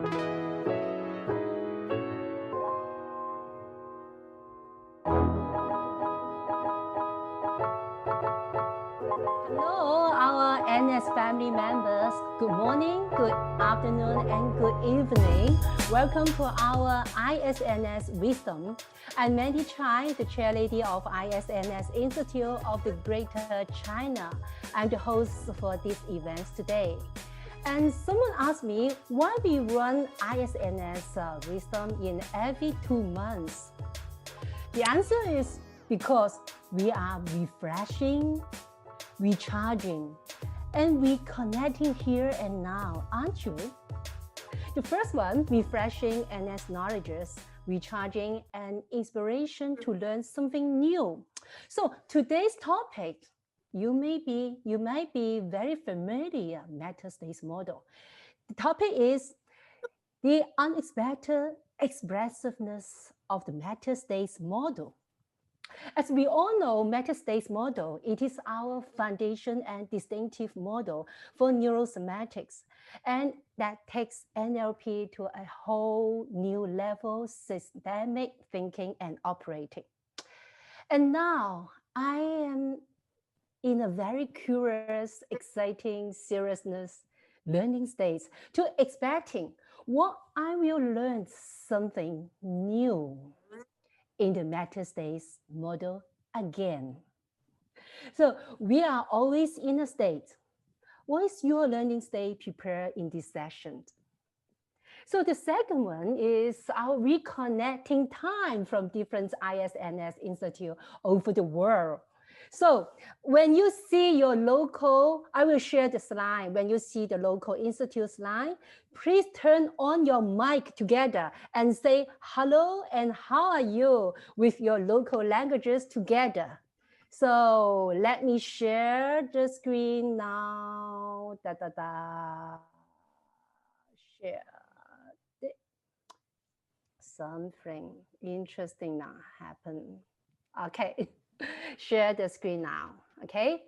Hello, our NS family members. Good morning, good afternoon, and good evening. Welcome to our ISNS Wisdom. I'm Mandy Chai, the chairlady of ISNS Institute of the Greater China. I'm the host for this event today. And someone asked me why we run ISNS Wisdom in every 2 months. The answer is because we are refreshing, recharging, and reconnecting here and now, aren't you? The first one, refreshing and knowledges, recharging and inspiration to learn something new. So today's topic, you might be very familiar meta-state model. The topic is the unexpected expressiveness of the meta-state model. As we all know, meta-state model, it is our foundation and distinctive model for NeuroSemantics, and that takes NLP to a whole new level, systemic thinking and operating. And now I am in a very curious, exciting seriousness learning stage to expecting what I will learn something new in the meta-state model again. So we are always in a state. What is your learning state prepared in this session? So the second one is our reconnecting time from different ISNS institute over the world. So when you see your local, I will share the slide. When you see the local institute slide, please turn on your mic together and say hello and how are you with your local languages together. So let me share the screen now. Share. Something interesting now happened. Okay. Share the screen now, okay?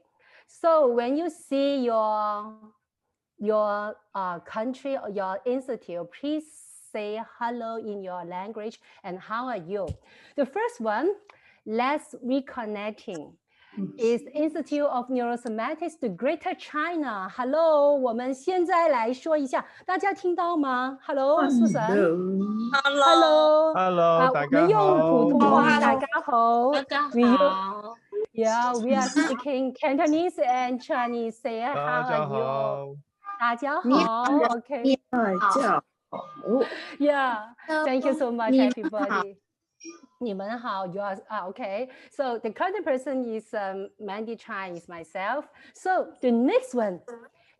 So when you see your country or your institute, please say hello in your language and how are you? The first one, let's reconnecting, is Institute of NeuroSemantics, the Greater China. Hello， 我们现在来说一下，大家听到吗 ？Hello， 苏神。Hello， 大家好。我们用普通话，大家好。大家好。Yeah, we are speaking Cantonese and Chinese. Say how are you? 大家好。Okay. Yeah. Thank you so much, everybody. 你们好, you are okay. So the current person is Mandy Chai, is myself. So the next one,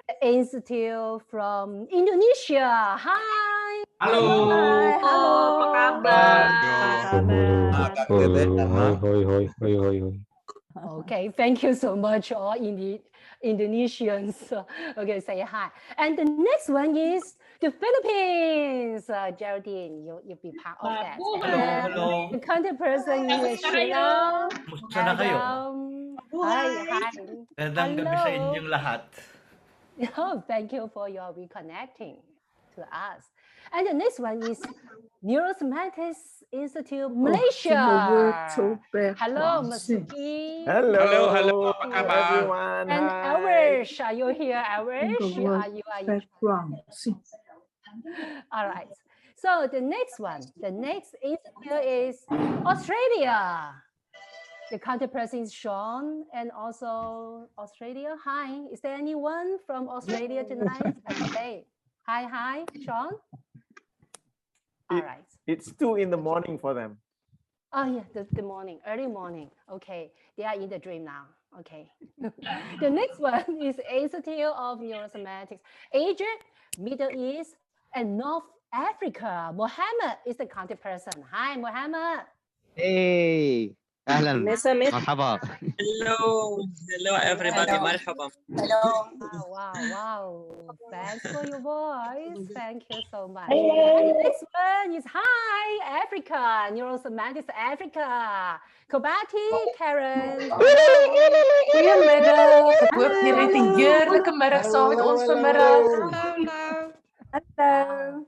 the institute from Indonesia. Hi. Halo. Hi. Hello. Apa kabar? Hoi. Okay, thank you so much, all Indonesians. Okay, say hi. And the next one is the Philippines. Geraldine, you be part of that. Hello. The contact person is Sheila. Musta na kayo? Hi. Magandang gabi sa inyong lahat. Oh, thank you for your reconnecting to us. And the next one is NeuroSemantics Institute Malaysia. Hello, Masuki. Hello. Apa kabar? Everyone. And Elvish, are you here, Elvish? Are you? All right. So the next institute is Australia. The contact person is Sean, and also Australia. Hi, is there anyone from Australia tonight? Okay. Hi, Sean. All right. It's 2 in the morning for them. Oh yeah, the morning, early morning. Okay, they are in the dream now. Okay. The next one is Institute of NeuroSemantics, Asia, Middle East, and North Africa. Mohammed is the contact person. Hi, Mohammed. Hey, أهلا مرحبا. Hello everybody. Marhaba. Wow. Thanks for your voice. Thank you so much. And the next one is hi, Africa, NeuroSemantics Africa. Kobati, Karen. Goedemiddag. Ik hoop jullie een heerlijke middag saam met ons vanmiddag. Hello.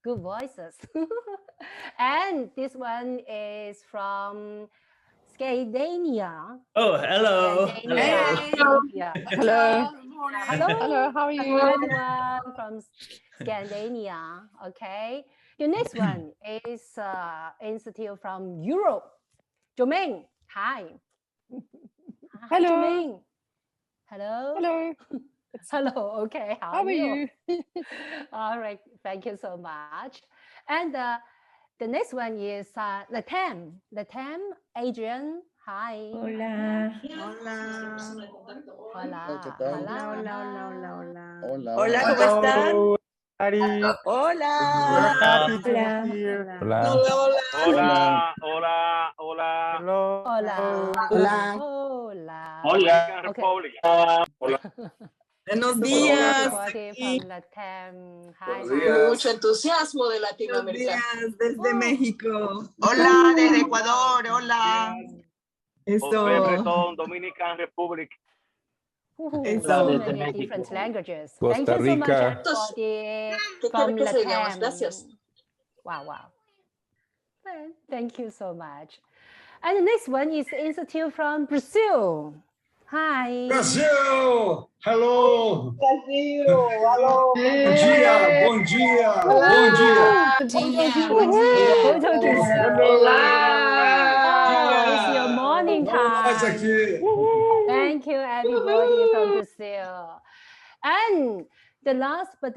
Good voices. And this one is from Scandinavia. Oh, hello. Scandinavia. Hello. Yeah. Hello. Hello. Hello, how are you? Everyone from Scandinavia. Okay. The next one is Institute from Europe. Joming. Hi. Hi, Hello. Joming. Hello. Hello. Hello. Okay. How How are you? All right. Thank you so much. And the next one is Latam. Latam, Adrian. Hi. Hola. Hola. Hola. ¿Qué tal? Hola. Hola, hola, hola, hola. Hola, Hola, hola. ¿cómo están? Hello, everybody. Hola. We're happy to Hola. be here. Hola. Hola, hola, hola. Hello. Hola. Hola. Hola. Dominican Okay. Republic. Buenos Hello, días. everybody Aquí. from Latam. Hi. Con mucho entusiasmo de Buenos Latinoamérica. días desde México. Hola, desde Ecuador. Hola. Eso. José Bretón, Dominican Republic. So many different languages. Thank Costa you so much, Rica. everybody ¿Qué from tal que se llamas? Latam. Gracias. Wow, wow. Well, thank you so much. And the next one is Institute from Brazil. Hi. Brasil! Hello! Brasil, alô. Bom dia! Bom dia! Bom dia! The Portuguese. Oh, it's your morning Vamos nós time. aqui! Thank you, everybody from Brazil. And the last but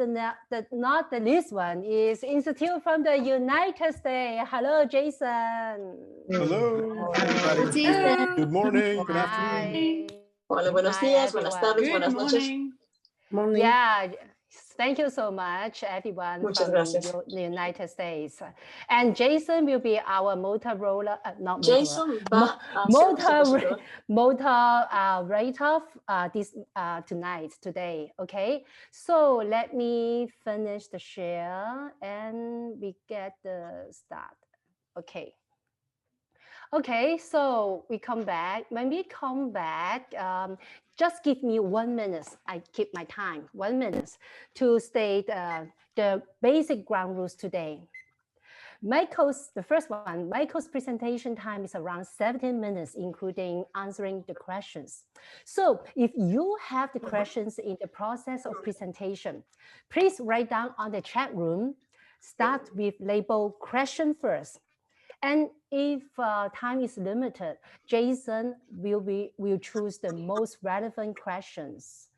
not the least one is Institute from the United States. Hello, Jason. Hello, everybody. Good morning, good afternoon. Hi. Hola, buenos Hi, días, buenas everyone. tardes, buenas noches. Yeah, thank you so much, everyone Muchas from gracias. the United States. And Jason will be our Motorola, not Jason va a Motorola, ser nuestro presentador. moderator today, okay? So let me finish the share and we get the start. Okay. Okay, so we come back. When we come back, just give me 1 minute. I keep my time, 1 minute to state the basic ground rules today. The first one, Michael's presentation time is around 17 minutes, including answering the questions. So if you have the questions in the process of presentation, please write down on the chat room. Start with label question first. And if time is limited, Jason will choose the most relevant questions.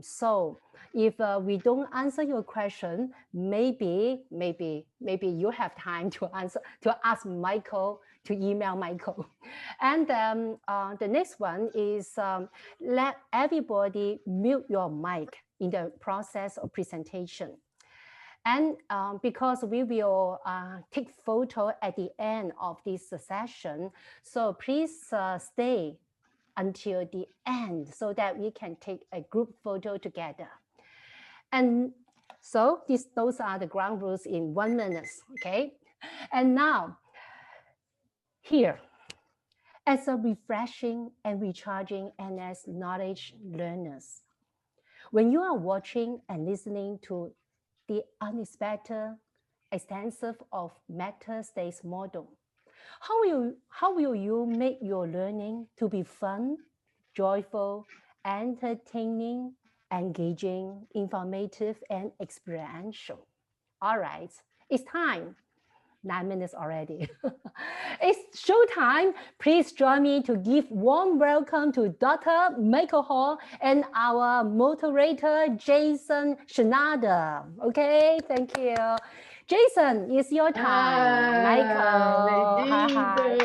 So if we don't answer your question, maybe you have time to ask Michael, to email Michael. And the next one is let everybody mute your mic in the process of presentation. And because we will take photo at the end of this session, so please stay until the end so that we can take a group photo together. And so those are the ground rules in 1 minute, okay? And now, here, as a refreshing and recharging NS knowledge learners, when you are watching and listening to the unexpected, extensive of matter states model, how will you make your learning to be fun, joyful, entertaining, engaging, informative, and experiential? All right, it's time. 9 minutes already. It's showtime. Please join me to give warm welcome to Dr. Michael Hall and our moderator, Jason Schneider. Okay, thank you. Jason, it's your time. Michael, hi.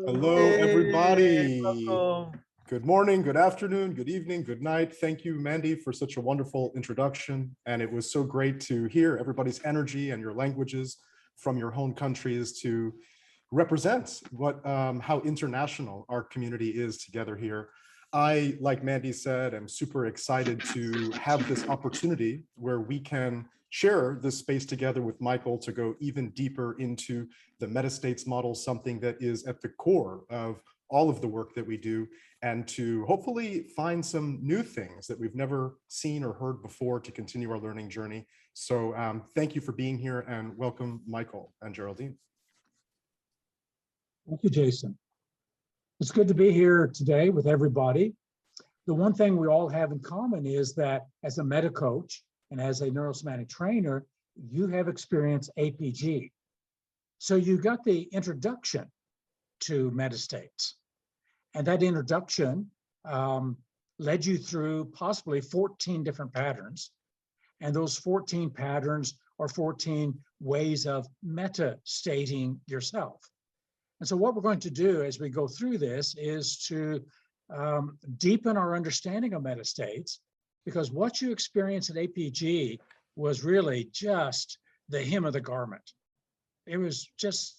Hello, everybody. Welcome. Good morning, good afternoon, good evening, good night. Thank you, Mandy, for such a wonderful introduction. And it was so great to hear everybody's energy and your languages from your home countries to represent how international our community is together here. I, like Mandy said, am super excited to have this opportunity where we can share this space together with Michael to go even deeper into the metastates model, something that is at the core of all of the work that we do and to hopefully find some new things that we've never seen or heard before to continue our learning journey. So thank you for being here, and welcome, Michael and Geraldine. Thank you, Jason. It's good to be here today with everybody. The one thing we all have in common is that as a meta coach and as a neurosemantic trainer, you have experienced APG. So you got the introduction to metastates. And that introduction led you through possibly 14 different patterns. And those 14 patterns are 14 ways of meta-stating yourself. And so what we're going to do as we go through this is to deepen our understanding of metastates, because what you experience at APG was really just the hem of the garment. It was just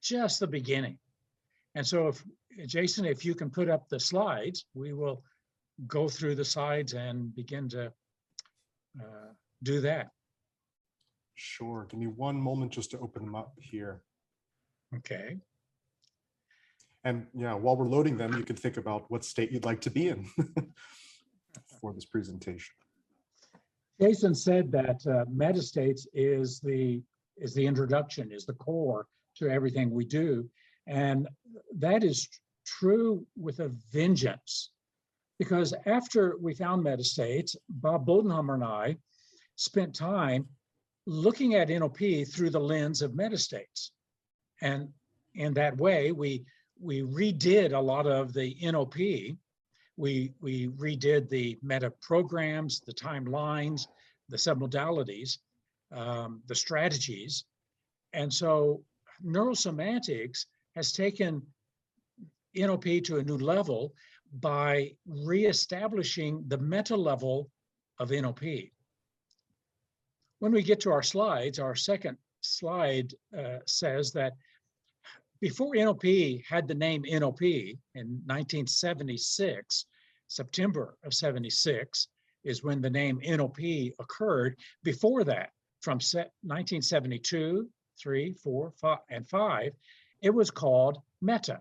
the beginning. And so if, Jason, if you can put up the slides, we will go through the slides and begin to do that. Sure, give me one moment just to open them up here. Okay. And yeah, while we're loading them, you can think about what state you'd like to be in for this presentation. Jason said that metastates is the introduction, is the core to everything we do. And that is true with a vengeance, because after we found metastates, Bob Bodenhammer and I spent time looking at NOP through the lens of metastates. And in that way, we redid a lot of the NOP. We redid the meta programs, the timelines, the submodalities, the strategies. And so NeuroSemantics has taken NOP to a new level by reestablishing the meta level of NOP. When we get to our slides, our second slide says that before NOP had the name NOP in 1976, September of 76 is when the name NOP occurred. Before that, from 1972, 3, 4, 5, and 5, it was called Meta.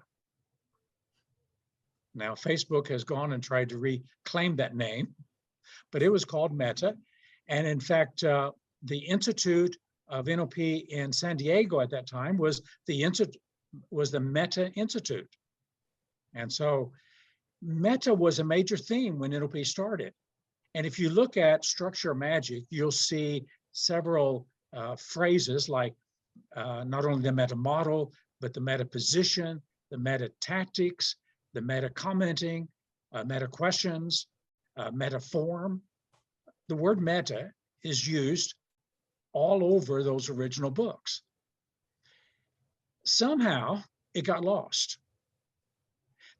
Now, Facebook has gone and tried to reclaim that name, but it was called Meta. And in fact, the Institute of NOP in San Diego at that time was the Meta Institute. And so Meta was a major theme when NOP started. And if you look at Structure Magic, you'll see several phrases like not only the meta model, but the meta position, the meta tactics, the meta commenting, meta questions, meta form. The word meta is used all over those original books. Somehow it got lost.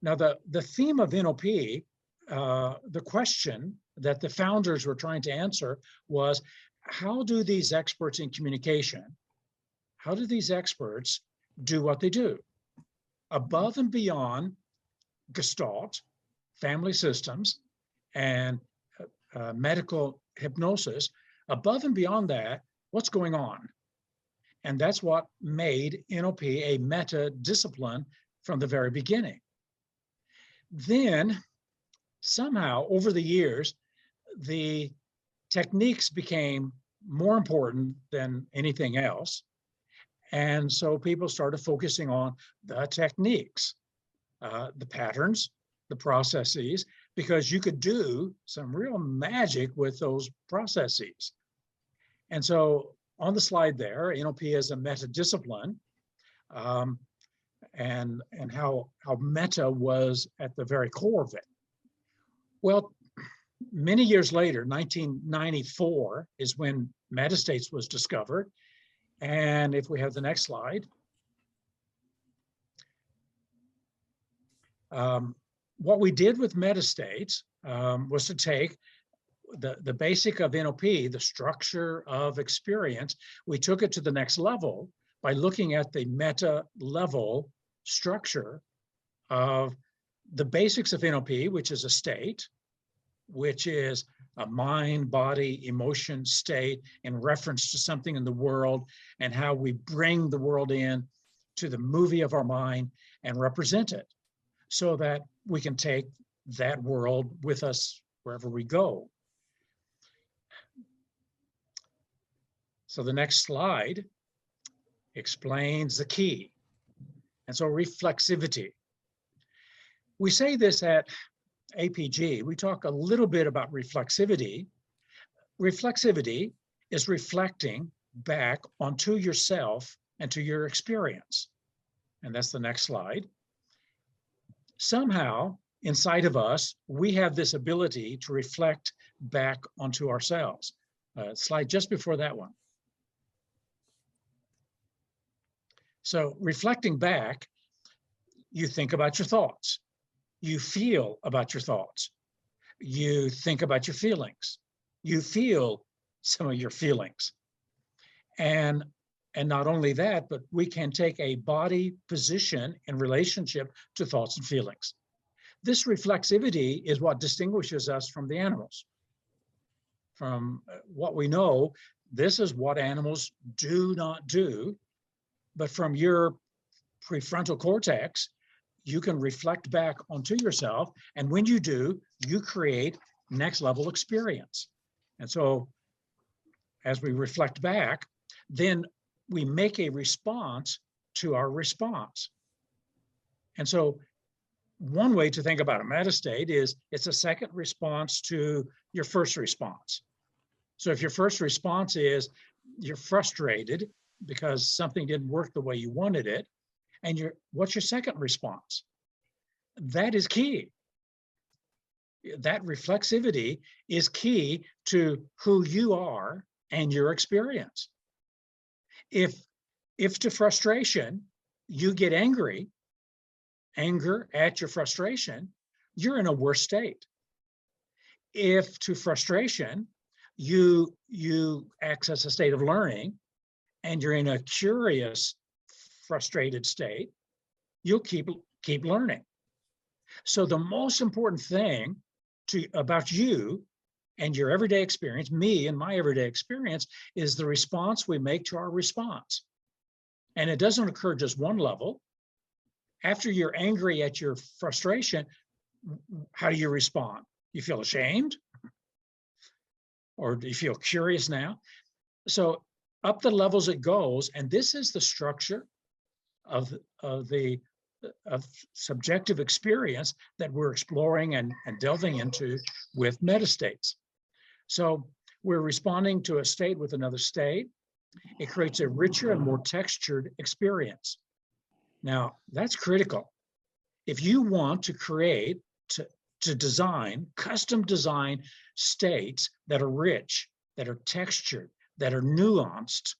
Now the theme of NOP, the question that the founders were trying to answer was, how do these experts in communication, how do these experts do what they do? Above and beyond Gestalt, family systems, and medical hypnosis, above and beyond that, what's going on? And that's what made NOP a meta discipline from the very beginning. Then somehow over the years, the techniques became more important than anything else. And so people started focusing on the techniques, the patterns, the processes, because you could do some real magic with those processes. And so on the slide there, NOP is a meta discipline, and how meta was at the very core of it. Well, many years later, 1994 is when metastates was discovered. And if we have the next slide, what we did with metastates was to take the basic of NOP, the structure of experience, we took it to the next level by looking at the meta level structure of the basics of NOP, which is a state, which is a mind, body, emotion state in reference to something in the world, and how we bring the world in to the movie of our mind and represent it. so that we can take that world with us wherever we go. So the next slide explains the key. And so reflexivity. We say this at APG. We talk a little bit about reflexivity. Reflexivity is reflecting back onto yourself and to your experience. And that's the next slide. Somehow, inside of us, we have this ability to reflect back onto ourselves. Slide just before that one. So reflecting back, you think about your thoughts. You feel about your thoughts. You think about your feelings. You feel some of your feelings. And not only that, but we can take a body position in relationship to thoughts and feelings. This reflexivity is what distinguishes us from the animals. From what we know, this is what animals do not do. But from your prefrontal cortex, you can reflect back onto yourself. And when you do, you create next level experience. And so as we reflect back, then we make a response to our response. And so one way to think about a metastate is it's a second response to your first response. So if your first response is you're frustrated because something didn't work the way you wanted it, and what's your second response? That is key. That reflexivity is key to who you are and your experience. If to frustration, you get angry, anger at your frustration, you're in a worse state. If to frustration, you access a state of learning and you're in a curious, frustrated state, you'll keep learning. So the most important thing about you and your everyday experience, me and my everyday experience, is the response we make to our response. And it doesn't occur just one level. After you're angry at your frustration, how do you respond? You feel ashamed? Or do you feel curious now? So up the levels it goes, and this is the structure of subjective experience that we're exploring and delving into with metastates. So we're responding to a state with another state. It creates a richer and more textured experience. Now, that's critical. If you want to create, to design, custom design states that are rich, that are textured, that are nuanced,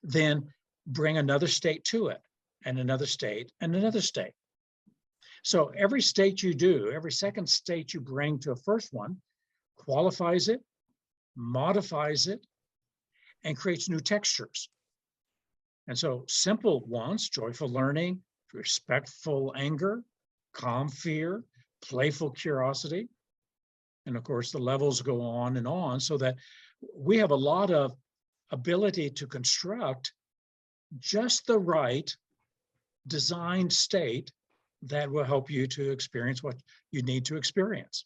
then bring another state to it, and another state, and another state. So every state you do, every second state you bring to a first one, qualifies it, modifies it, and creates new textures. And so simple ones, joyful learning, respectful anger, calm fear, playful curiosity. And of course, the levels go on and on, so that we have a lot of ability to construct just the right designed state that will help you to experience what you need to experience.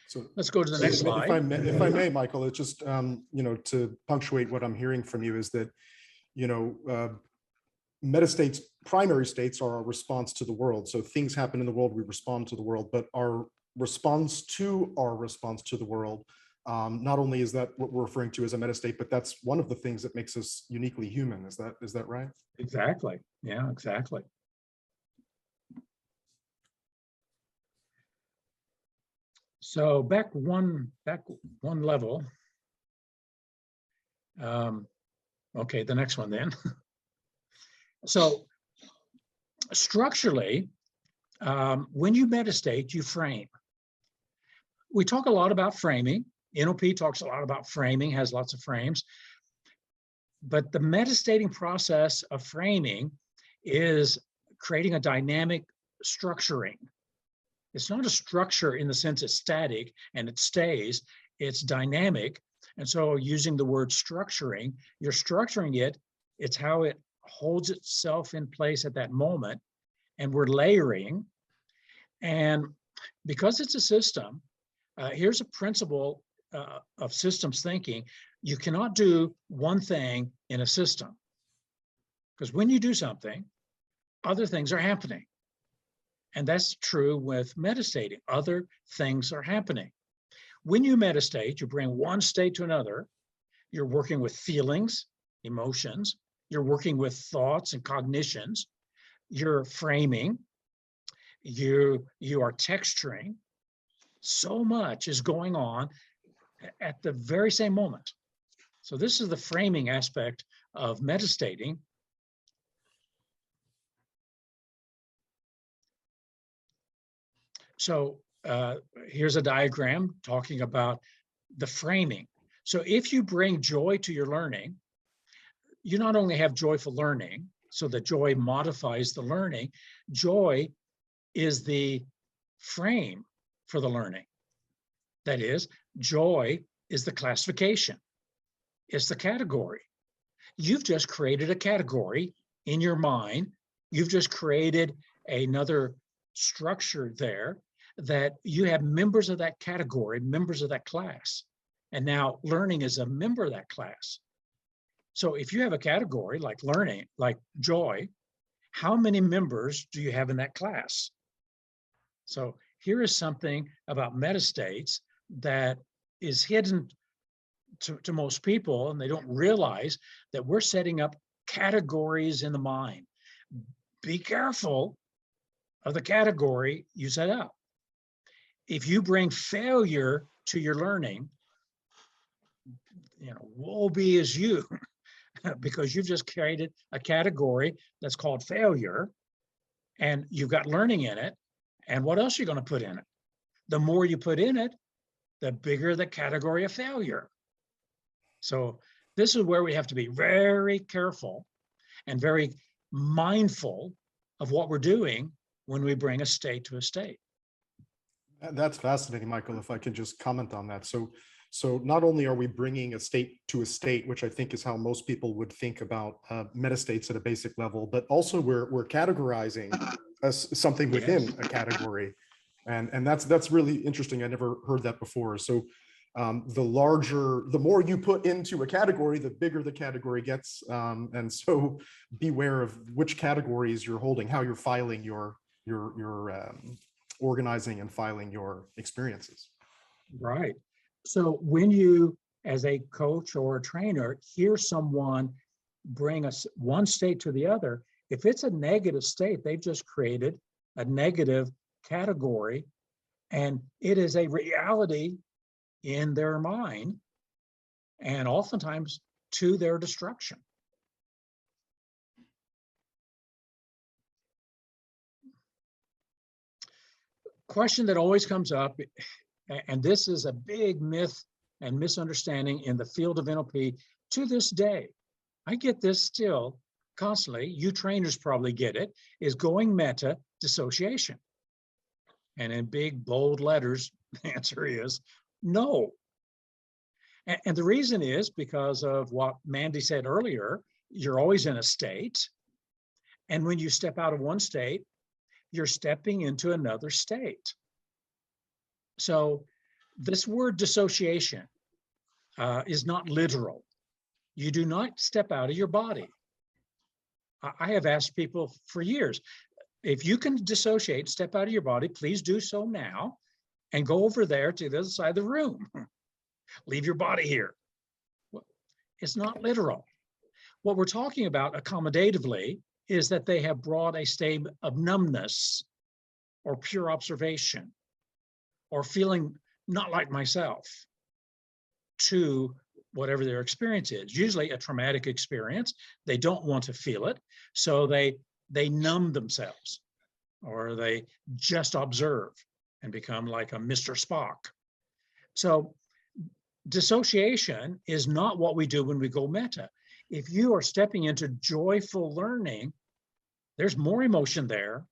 So let's go to the next slide. If I may, Michael, it's just, to punctuate what I'm hearing from you is that, metastates, primary states are our response to the world. So things happen in the world, we respond to the world, but our response to the world, not only is that what we're referring to as a metastate, but that's one of the things that makes us uniquely human. Is that right? Exactly. Yeah, exactly. So back one level. Okay, the next one then. So structurally, when you metastate, you frame. We talk a lot about framing. NLP talks a lot about framing, has lots of frames. But the metastating process of framing is creating a dynamic structuring. It's not a structure in the sense it's static and it stays, it's dynamic. And so using the word structuring, you're structuring it, it's how it holds itself in place at that moment. And we're layering And because it's a system, here's a principle of systems thinking. You cannot do one thing in a system, because when you do something, other things are happening. And that's true with metastating. Other things are happening. When you metastate, you bring one state to another. You're working with feelings, emotions. You're working with thoughts and cognitions. You're framing. You are texturing. So much is going on at the very same moment. So this is the framing aspect of metastating. So here's a diagram talking about the framing. So if you bring joy to your learning, you not only have joyful learning, so that joy modifies the learning, joy is the frame for the learning. That is, joy is the classification. It's the category. You've just created a category in your mind. You've just created another structure there that you have members of that category, members of that class. And now learning is a member of that class. So if you have a category like learning, like joy, how many members do you have in that class? So here is something about metastates that is hidden to most people, and they don't realize that we're setting up categories in the mind. Be careful of the category you set up. If you bring failure to your learning, woe be is you, because you've just created a category that's called failure, and you've got learning in it. And what else are you going to put in it? The more you put in it, the bigger the category of failure. So this is where we have to be very careful and very mindful of what we're doing when we bring a state to a state. That's fascinating, Michael, if I can just comment on that. So not only are we bringing a state to a state, which I think is how most people would think about metastates at a basic level, but also we're categorizing something within a category. And that's really interesting. I never heard that before. So the more you put into a category, the bigger the category gets. And so beware of which categories you're holding, how you're filing your organizing and filing your experiences. Right. So when you, as a coach or a trainer, hear someone bring us one state to the other, if it's a negative state, they've just created a negative category, and it is a reality in their mind, and oftentimes to their destruction. Question that always comes up, and this is a big myth and misunderstanding in the field of NLP to this day. I get this still constantly. You trainers probably get it, is going meta dissociation. And in big, bold letters, the answer is no. And the reason is because of what Mandy said earlier. You're always in a state. And when you step out of one state, you're stepping into another state. So this word dissociation is not literal. You do not step out of your body. I have asked people for years, if you can dissociate, step out of your body, please do so now, and go over there to the other side of the room. Leave your body here. Well, it's not literal. What we're talking about accommodatively is that they have brought a state of numbness or pure observation or feeling not like myself to whatever their experience is. Usually a traumatic experience. They don't want to feel it, so they numb themselves, or they just observe and become like a Mr. Spock. So dissociation is not what we do when we go meta. If you are stepping into joyful learning, there's more emotion there,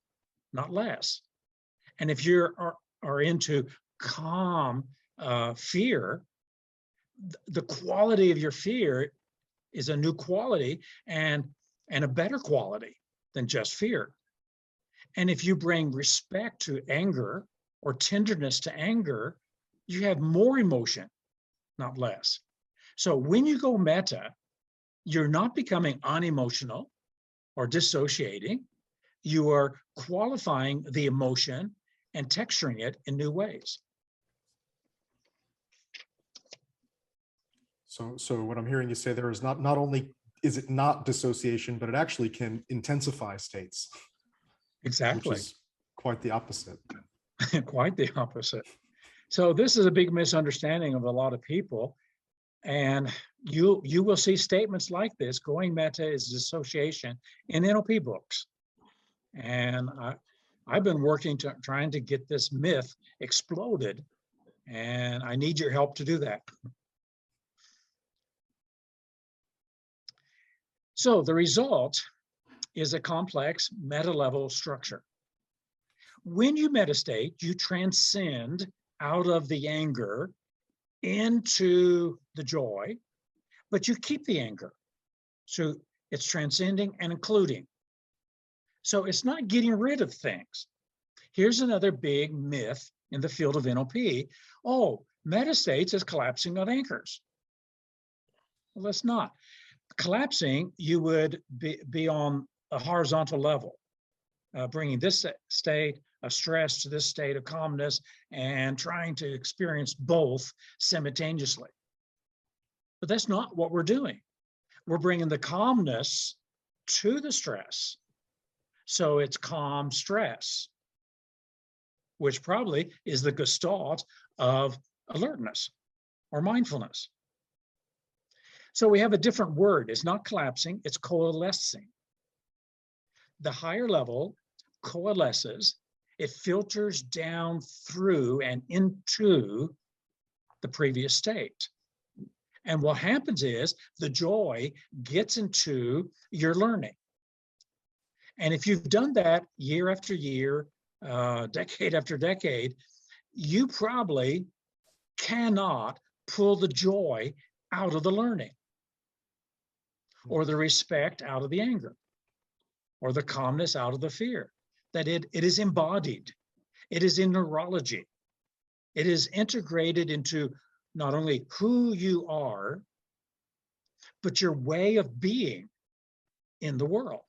not less. And if you are into calm fear, the quality of your fear is a new quality and a better quality than just fear. And if you bring respect to anger or tenderness to anger, you have more emotion, not less. So when you go meta, you're not becoming unemotional or dissociating. You are qualifying the emotion and texturing it in new ways. So what I'm hearing you say there is not only is it not dissociation, but it actually can intensify states. Exactly. Which is quite the opposite. Quite the opposite. So this is a big misunderstanding of a lot of people. And you will see statements like this: going meta is dissociation in NLP books. And I've been working trying to get this myth exploded, and I need your help to do that. So the result is a complex meta-level structure. When you metastate, you transcend out of the anger into the joy, but you keep the anger. So it's transcending and including. So it's not getting rid of things. Here's another big myth in the field of NLP. Oh, metastates is collapsing of anchors. Well, that's not. Collapsing, you would be on a horizontal level, bringing this state of stress to this state of calmness and trying to experience both simultaneously. But that's not what we're doing. We're bringing the calmness to the stress. So it's calm stress, which probably is the Gestalt of alertness or mindfulness. So we have a different word. It's not collapsing, it's coalescing. The higher level coalesces, it filters down through and into the previous state. And what happens is the joy gets into your learning. And if you've done that year after year, decade after decade, you probably cannot pull the joy out of the learning, or the respect out of the anger, or the calmness out of the fear. That it is embodied. It is in neurology. It is integrated into not only who you are, but your way of being in the world.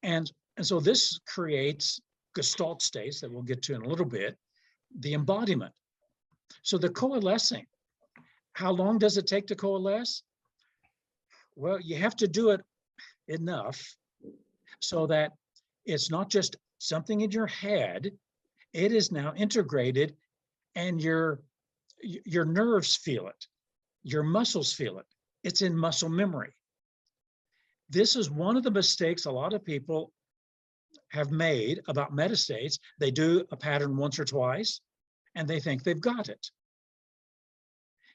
And so this creates Gestalt states that we'll get to in a little bit, the embodiment. So the coalescing, how long does it take to coalesce? Well, you have to do it enough so that it's not just something in your head, it is now integrated, and your nerves feel it, your muscles feel it. It's in muscle memory. This is one of the mistakes a lot of people have made about metastates. They do a pattern once or twice, and they think they've got it.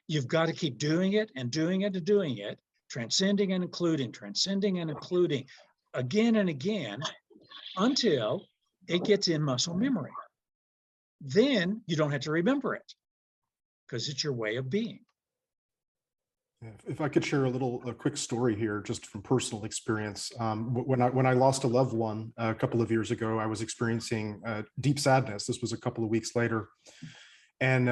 You've got to keep doing it and doing it and doing it, transcending and including again and again until it gets in muscle memory. Then you don't have to remember it because it's your way of being. If I could share a quick story here, just from personal experience. When I lost a loved one a couple of years ago, I was experiencing deep sadness. This was a couple of weeks later. And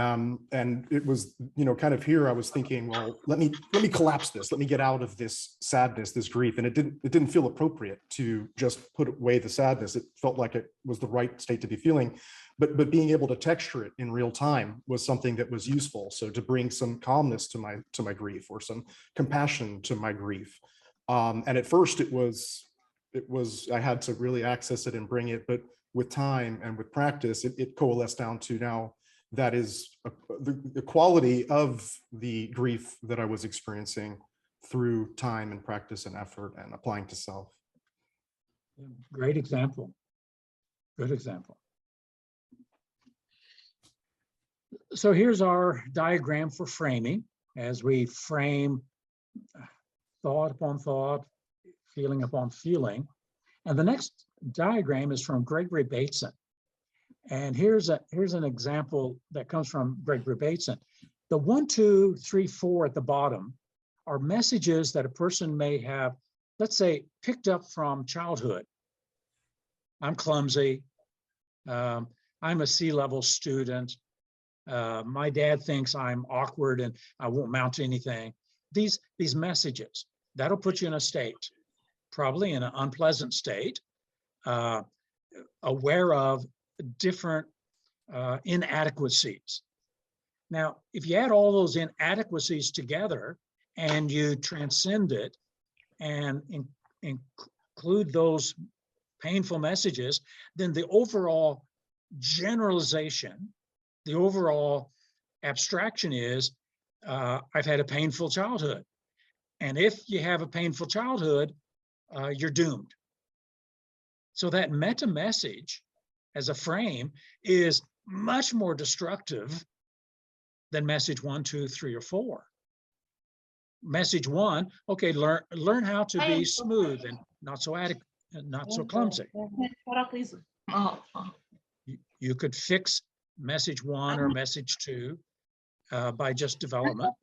it was, kind of here, I was thinking, well, let me collapse this. Let me get out of this sadness, this grief. And it didn't feel appropriate to just put away the sadness. It felt like it was the right state to be feeling. But being able to texture it in real time was something that was useful. So to bring some calmness to my grief, or some compassion to my grief. And at first it was I had to really access it and bring it. But with time and with practice, it coalesced down to now that is the quality of the grief that I was experiencing through time and practice and effort and applying to self. Great example. Good example. So here's our diagram for framing, as we frame thought upon thought, feeling upon feeling. And the next diagram is from Gregory Bateson. And here's an example that comes from Gregory Bateson. The 1, 2, 3, 4 at the bottom are messages that a person may have, let's say, picked up from childhood. I'm clumsy. I'm a C-level student. My dad thinks I'm awkward and I won't mount to anything. These messages, that'll put you in a state, probably in an unpleasant state, aware of different inadequacies. Now, if you add all those inadequacies together and you transcend it and include those painful messages, then the overall generalization, the overall abstraction is, I've had a painful childhood. And if you have a painful childhood, you're doomed. So that meta message as a frame is much more destructive than message 1, 2, 3, or 4. Message 1, okay, learn how to be smooth and not so clumsy. You could fix message 1 or message 2 by just development.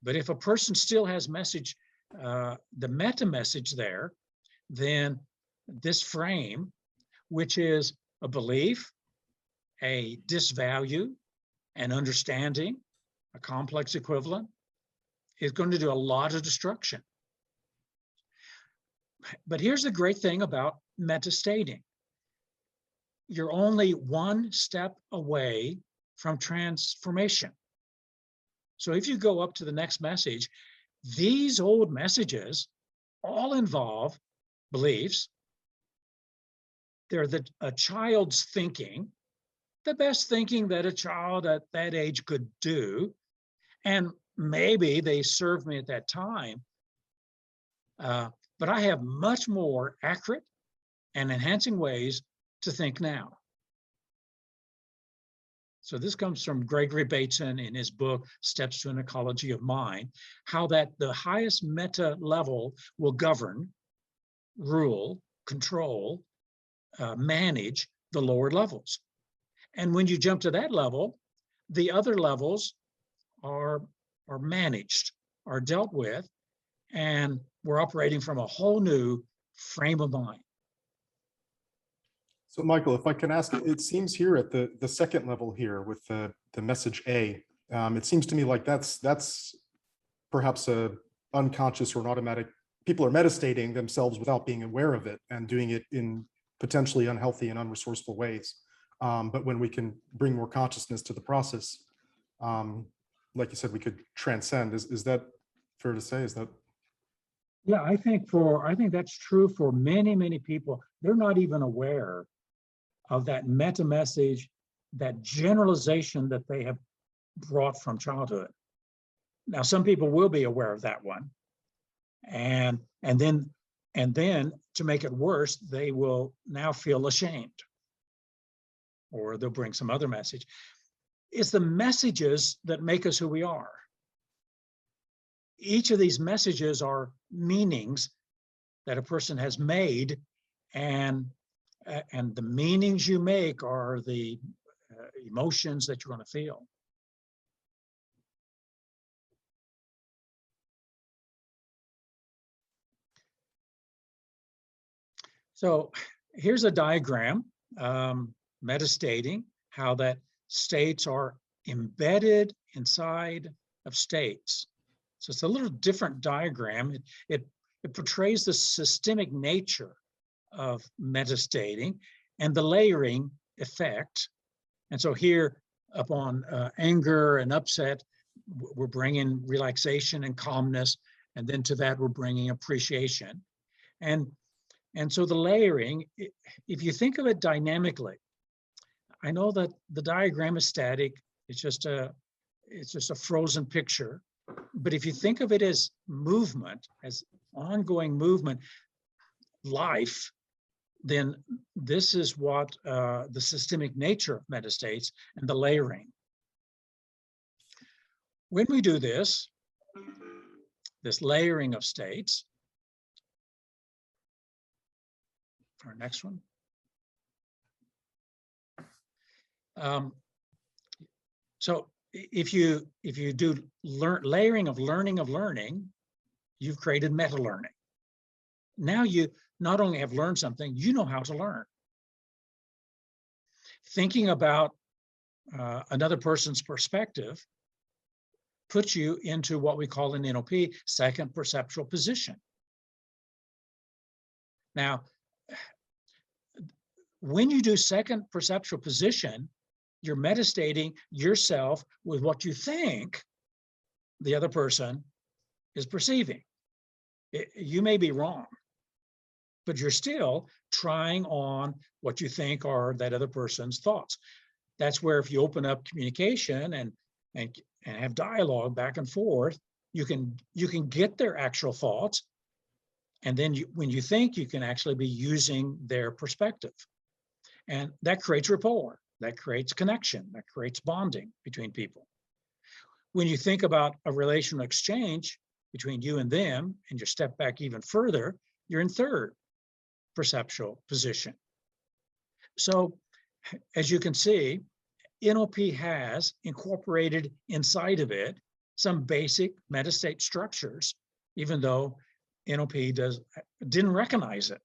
But if a person still has message, the meta message there, then this frame, which is a belief, a disvalue, an understanding, a complex equivalent, is going to do a lot of destruction. But here's the great thing about metastating. You're only one step away from transformation. So if you go up to the next message, these old messages all involve beliefs. They're a child's thinking, the best thinking that a child at that age could do. And maybe they served me at that time. But I have much more accurate and enhancing ways to think now. So this comes from Gregory Bateson in his book, Steps to an Ecology of Mind, how that the highest meta level will govern, rule, control, manage the lower levels. And when you jump to that level, the other levels are managed, are dealt with, and we're operating from a whole new frame of mind. So Michael, if I can ask, it seems here at the second level here with the message A, it seems to me like that's perhaps a unconscious or an automatic, people are metastating themselves without being aware of it and doing it in potentially unhealthy and unresourceful ways. But when we can bring more consciousness to the process, like you said, we could transcend. Is that fair to say? Is that? Yeah, I think that's true for many, many people. They're not even aware of that meta message, that generalization that they have brought from childhood. Now, some people will be aware of that one. And then to make it worse, they will now feel ashamed, or they'll bring some other message. It's the messages that make us who we are. Each of these messages are meanings that a person has made, and the meanings you make are the emotions that you're going to feel. So here's a diagram metastating, how that states are embedded inside of states. So it's a little different diagram. It portrays the systemic nature of metastating and the layering effect. And so here, upon anger and upset, we're bringing relaxation and calmness, and then to that we're bringing appreciation. And so the layering, if you think of it dynamically, I know that the diagram is static. It's just a frozen picture. But if you think of it as movement, as ongoing movement, life, then this is what the systemic nature of metastates and the layering. When we do this layering of states, our next one. So if you do layering of learning, you've created meta learning. Now not only have learned something, you know how to learn. Thinking about another person's perspective puts you into what we call an NOP, second perceptual position. Now, when you do second perceptual position, you're metastating yourself with what you think the other person is perceiving. You may be wrong, but you're still trying on what you think are that other person's thoughts. That's where if you open up communication and have dialogue back and forth, you can get their actual thoughts. And then when you think, you can actually be using their perspective. And that creates rapport, that creates connection, that creates bonding between people. When you think about a relational exchange between you and them, and you step back even further, you're in third perceptual position. So as you can see, NOP has incorporated inside of it some basic metastate structures, even though NOP didn't recognize it.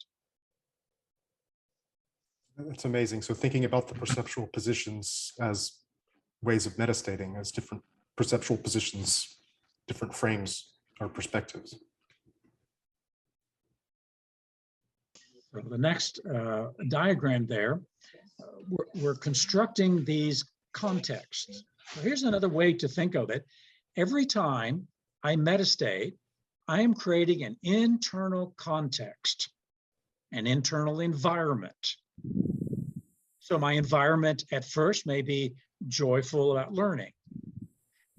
That's amazing. So thinking about the perceptual positions as ways of metastating, as different perceptual positions, different frames or perspectives. So the next diagram there, we're constructing these contexts. So here's another way to think of it. Every time I metastate, I am creating an internal context, an internal environment. So my environment at first may be joyful about learning.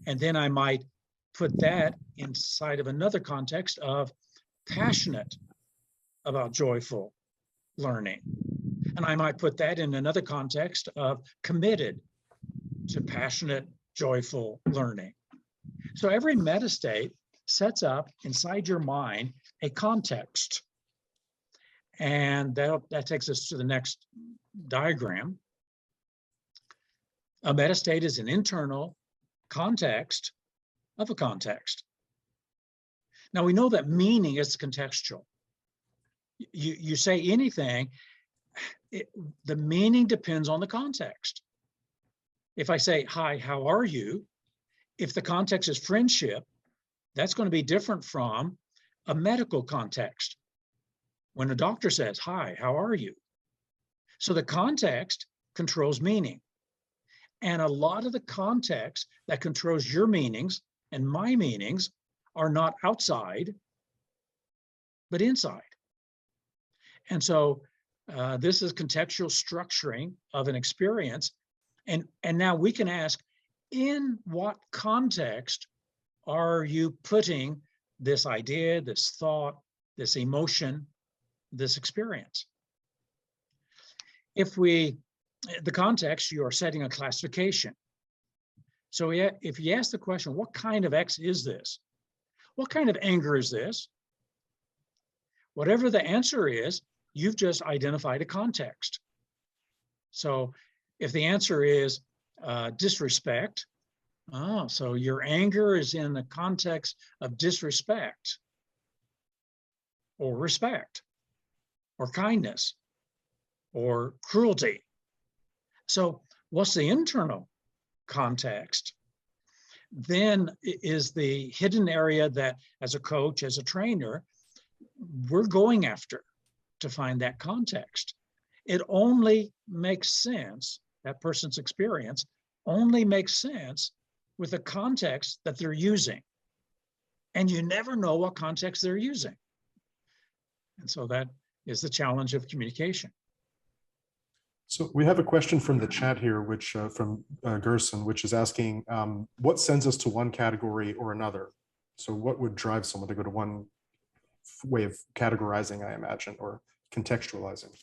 And then I might put that inside of another context of passionate about joyful learning. And I might put that in another context of committed to passionate, joyful learning. So every metastate sets up inside your mind a context. And that takes us to the next diagram. A metastate is an internal context of a context. Now we know that meaning is contextual. You say anything, the meaning depends on the context. If I say, hi, how are you? If the context is friendship, that's going to be different from a medical context. When a doctor says, hi, how are you? So the context controls meaning. And a lot of the context that controls your meanings and my meanings are not outside, but inside. And so this is contextual structuring of an experience. And now we can ask, in what context are you putting this idea, this thought, this emotion, this experience? The context, you are setting a classification. So if you ask the question, what kind of X is this? What kind of anger is this? Whatever the answer is, you've just identified a context. So if the answer is disrespect, so your anger is in the context of disrespect or respect or kindness or cruelty. So what's the internal context? Then is the hidden area that as a coach, as a trainer, we're going after to find that context. It only makes sense, that person's experience only makes sense with the context that they're using. And you never know what context they're using. And so that is the challenge of communication. So we have a question from the chat here, which from Gerson, which is asking, what sends us to one category or another? So what would drive someone to go to one way of categorizing, I imagine, or contextualizing?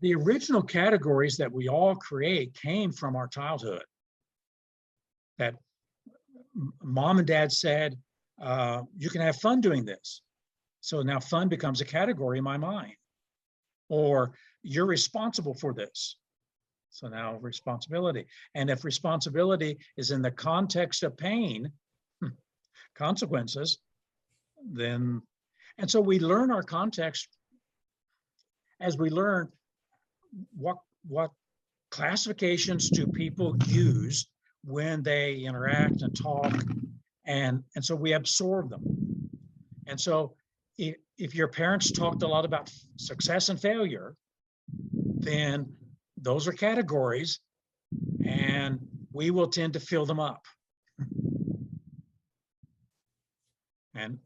The original categories that we all create came from our childhood. That mom and dad said, you can have fun doing this. So now fun becomes a category in my mind. Or you're responsible for this. So now responsibility. And if responsibility is in the context of pain, consequences, then, and so we learn our context as we learn what classifications do people use when they interact and talk, and so we absorb them. And so if your parents talked a lot about success and failure, then those are categories, and we will tend to fill them up.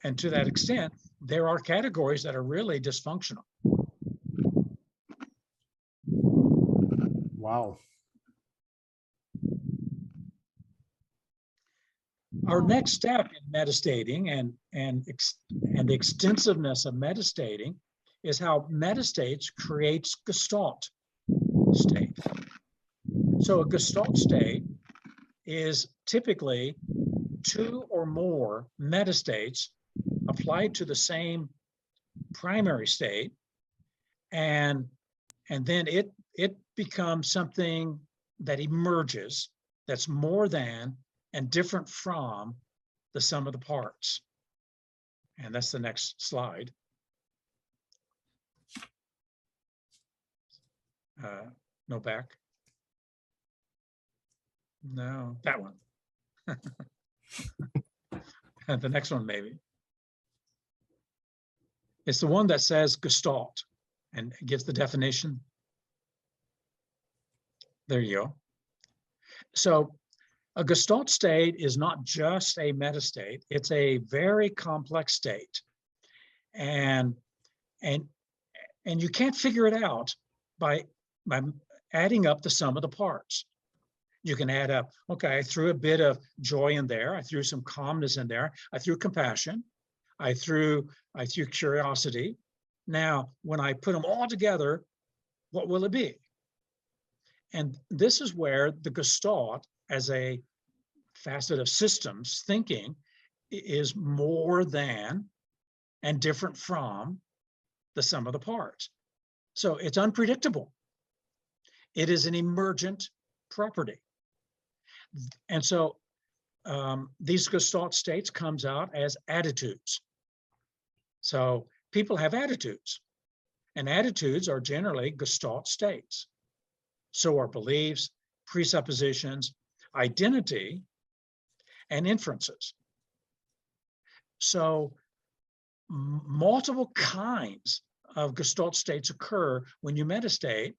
And to that extent, there are categories that are really dysfunctional. Wow. Our next step in metastating and the extensiveness of metastating is how metastates creates Gestalt state. So a Gestalt state is typically two or more metastates applied to the same primary state, and then it becomes something that emerges that's more than and different from the sum of the parts. And that's the next slide. No, back. No, that one. The next one, maybe. It's the one that says Gestalt and gives the definition. There you go. So a Gestalt state is not just a metastate, it's a very complex state. And you can't figure it out by adding up the sum of the parts. You can add up, okay, I threw a bit of joy in there, I threw some calmness in there, I threw compassion, I threw curiosity. Now, when I put them all together, what will it be? And this is where the Gestalt, as a facet of systems thinking, is more than and different from the sum of the parts. So it's unpredictable. It is an emergent property. And so these Gestalt states comes out as attitudes. So people have attitudes, and attitudes are generally Gestalt states. So are beliefs, presuppositions, identity, and inferences. So multiple kinds of Gestalt states occur when you metastate,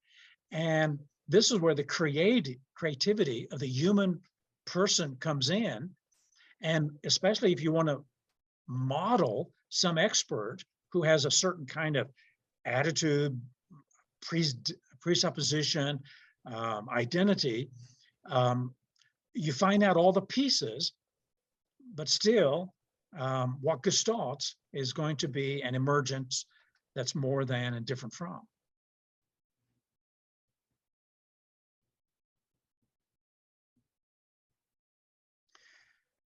and this is where the creativity of the human person comes in. And especially if you want to model some expert who has a certain kind of attitude, presupposition, identity, you find out all the pieces, but still what Gestalts is going to be an emergence that's more than and different from.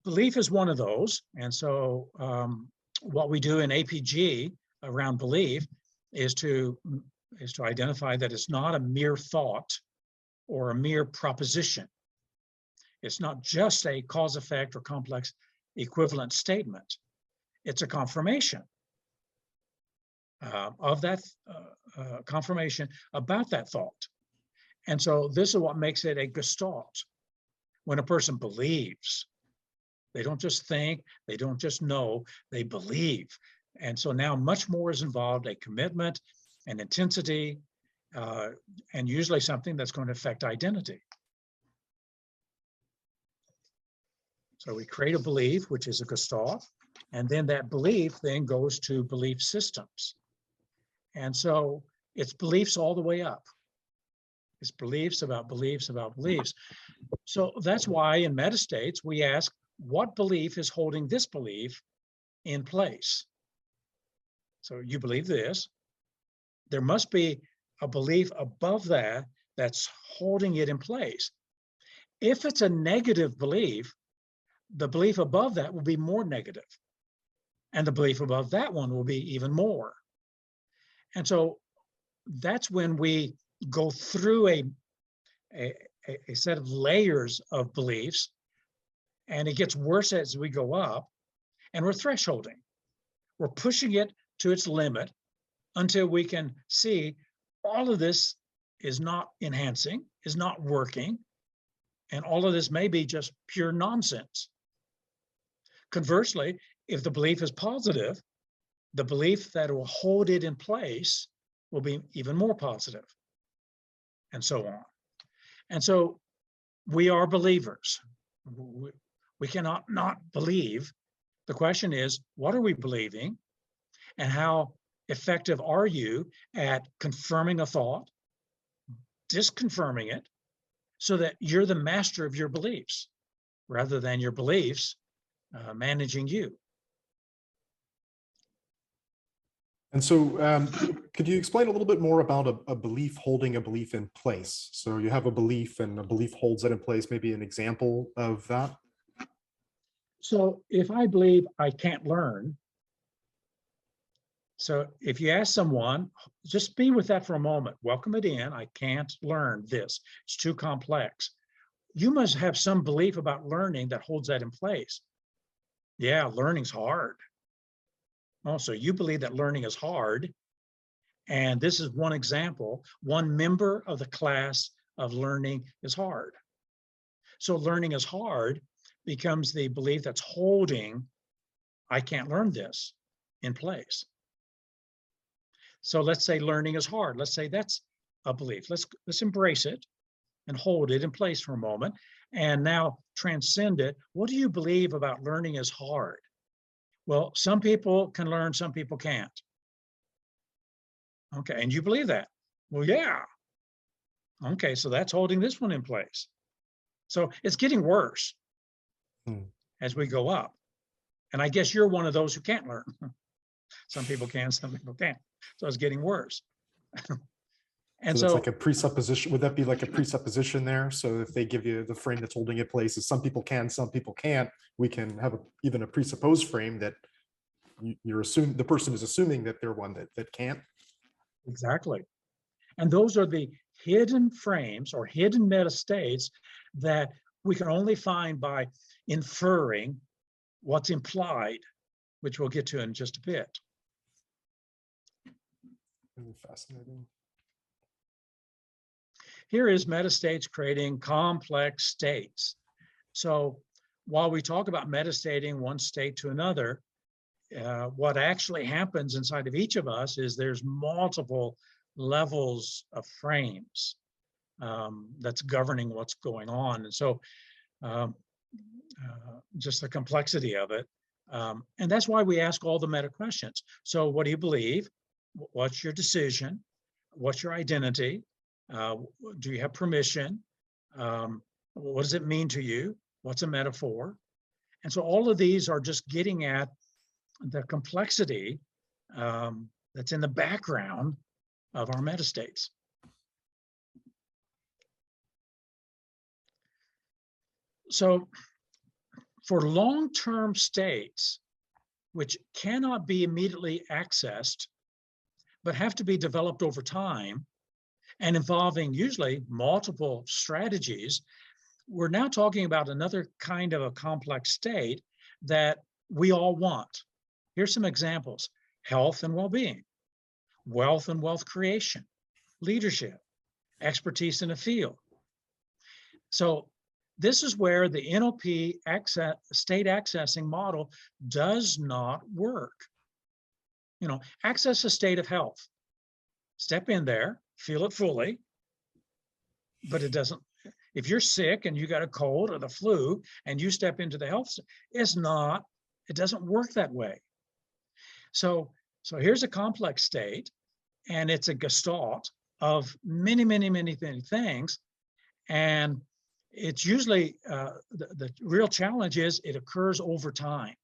Belief is one of those. And so what we do in APG around belief is to identify that it's not a mere thought or a mere proposition. It's not just a cause effect or complex equivalent statement. It's a confirmation of that confirmation about that thought. And so this is what makes it a Gestalt. When a person believes, they don't just think, they don't just know, they believe. And so now much more is involved, a commitment, an intensity, and usually something that's going to affect identity. So we create a belief, which is a Gestalt, and then that belief then goes to belief systems. And so it's beliefs all the way up. It's beliefs about beliefs about beliefs. So that's why in metastates, we ask, what belief is holding this belief in place? So you believe this. There must be a belief above that that's holding it in place. If it's a negative belief, the belief above that will be more negative, and the belief above that one will be even more. And so that's when we go through a set of layers of beliefs, and it gets worse as we go up, and we're thresholding. We're pushing it to its limit until we can see all of this is not enhancing, is not working, and all of this may be just pure nonsense. Conversely, if the belief is positive, the belief that will hold it in place will be even more positive, and so on. And so we are believers. We cannot not believe. The question is, what are we believing? And how effective are you at confirming a thought, disconfirming it, so that you're the master of your beliefs, rather than your beliefs managing you? And so could you explain a little bit more about a belief holding a belief in place? So you have a belief and a belief holds it in place, maybe an example of that? So if I believe I can't learn, so if you ask someone, just be with that for a moment, welcome it in, I can't learn this, it's too complex. You must have some belief about learning that holds that in place. Yeah, learning's hard. Oh, so you believe that learning is hard. And this is one example, one member of the class of learning is hard. So learning is hard becomes the belief that's holding, I can't learn this, in place. So let's say learning is hard. Let's say that's a belief. Let's embrace it and hold it in place for a moment. And now transcend it. What do you believe about learning is hard? Well, some people can learn, some people can't. Okay, and you believe that? Well, yeah. Okay, so that's holding this one in place. So it's getting worse as we go up. And I guess you're one of those who can't learn. Some people can, some people can't. So it's getting worse. And so it's like a presupposition. Would that be like a presupposition there? So if they give you the frame that's holding it place, is some people can, some people can't, we can have even a presupposed frame that you're assuming the person is assuming that they're one that can't. Exactly. And those are the hidden frames or hidden meta states that we can only find by inferring what's implied, which we'll get to in just a bit. Really fascinating. Here is metastates creating complex states. So while we talk about metastating one state to another, what actually happens inside of each of us is there's multiple levels of frames that's governing what's going on. And so just the complexity of it. And that's why we ask all the meta questions. So what do you believe? What's your decision? What's your identity? Do you have permission? What does it mean to you? What's a metaphor? And so all of these are just getting at the complexity that's in the background of our metastates. So for long-term states, which cannot be immediately accessed, but have to be developed over time and involving usually multiple strategies, we're now talking about another kind of a complex state that we all want. Here's some examples: health and well-being, wealth and wealth creation, leadership, expertise in a field. So this is where the NOP state accessing model does not work. You know, access a state of health. Step in there, feel it fully, but it doesn't. If you're sick and you got a cold or the flu and you step into the health, it doesn't work that way. So here's a complex state, and it's a gestalt of many, many, many, many things. And it's usually, the real challenge is it occurs over time.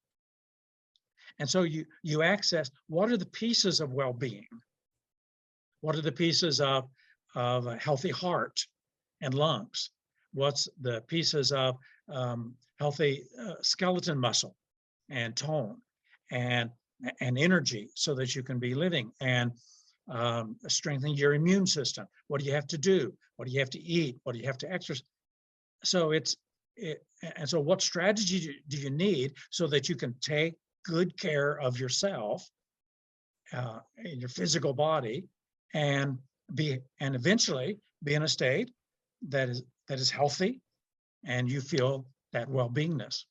And so you access, what are the pieces of well-being? What are the pieces of a healthy heart and lungs? What's the pieces of healthy skeleton muscle and tone and energy so that you can be living, and strengthening your immune system? What do you have to do? What do you have to eat? What do you have to exercise? So and so what strategy do you need so that you can take good care of yourself in your physical body and and eventually be in a state that is healthy, and you feel that well-beingness.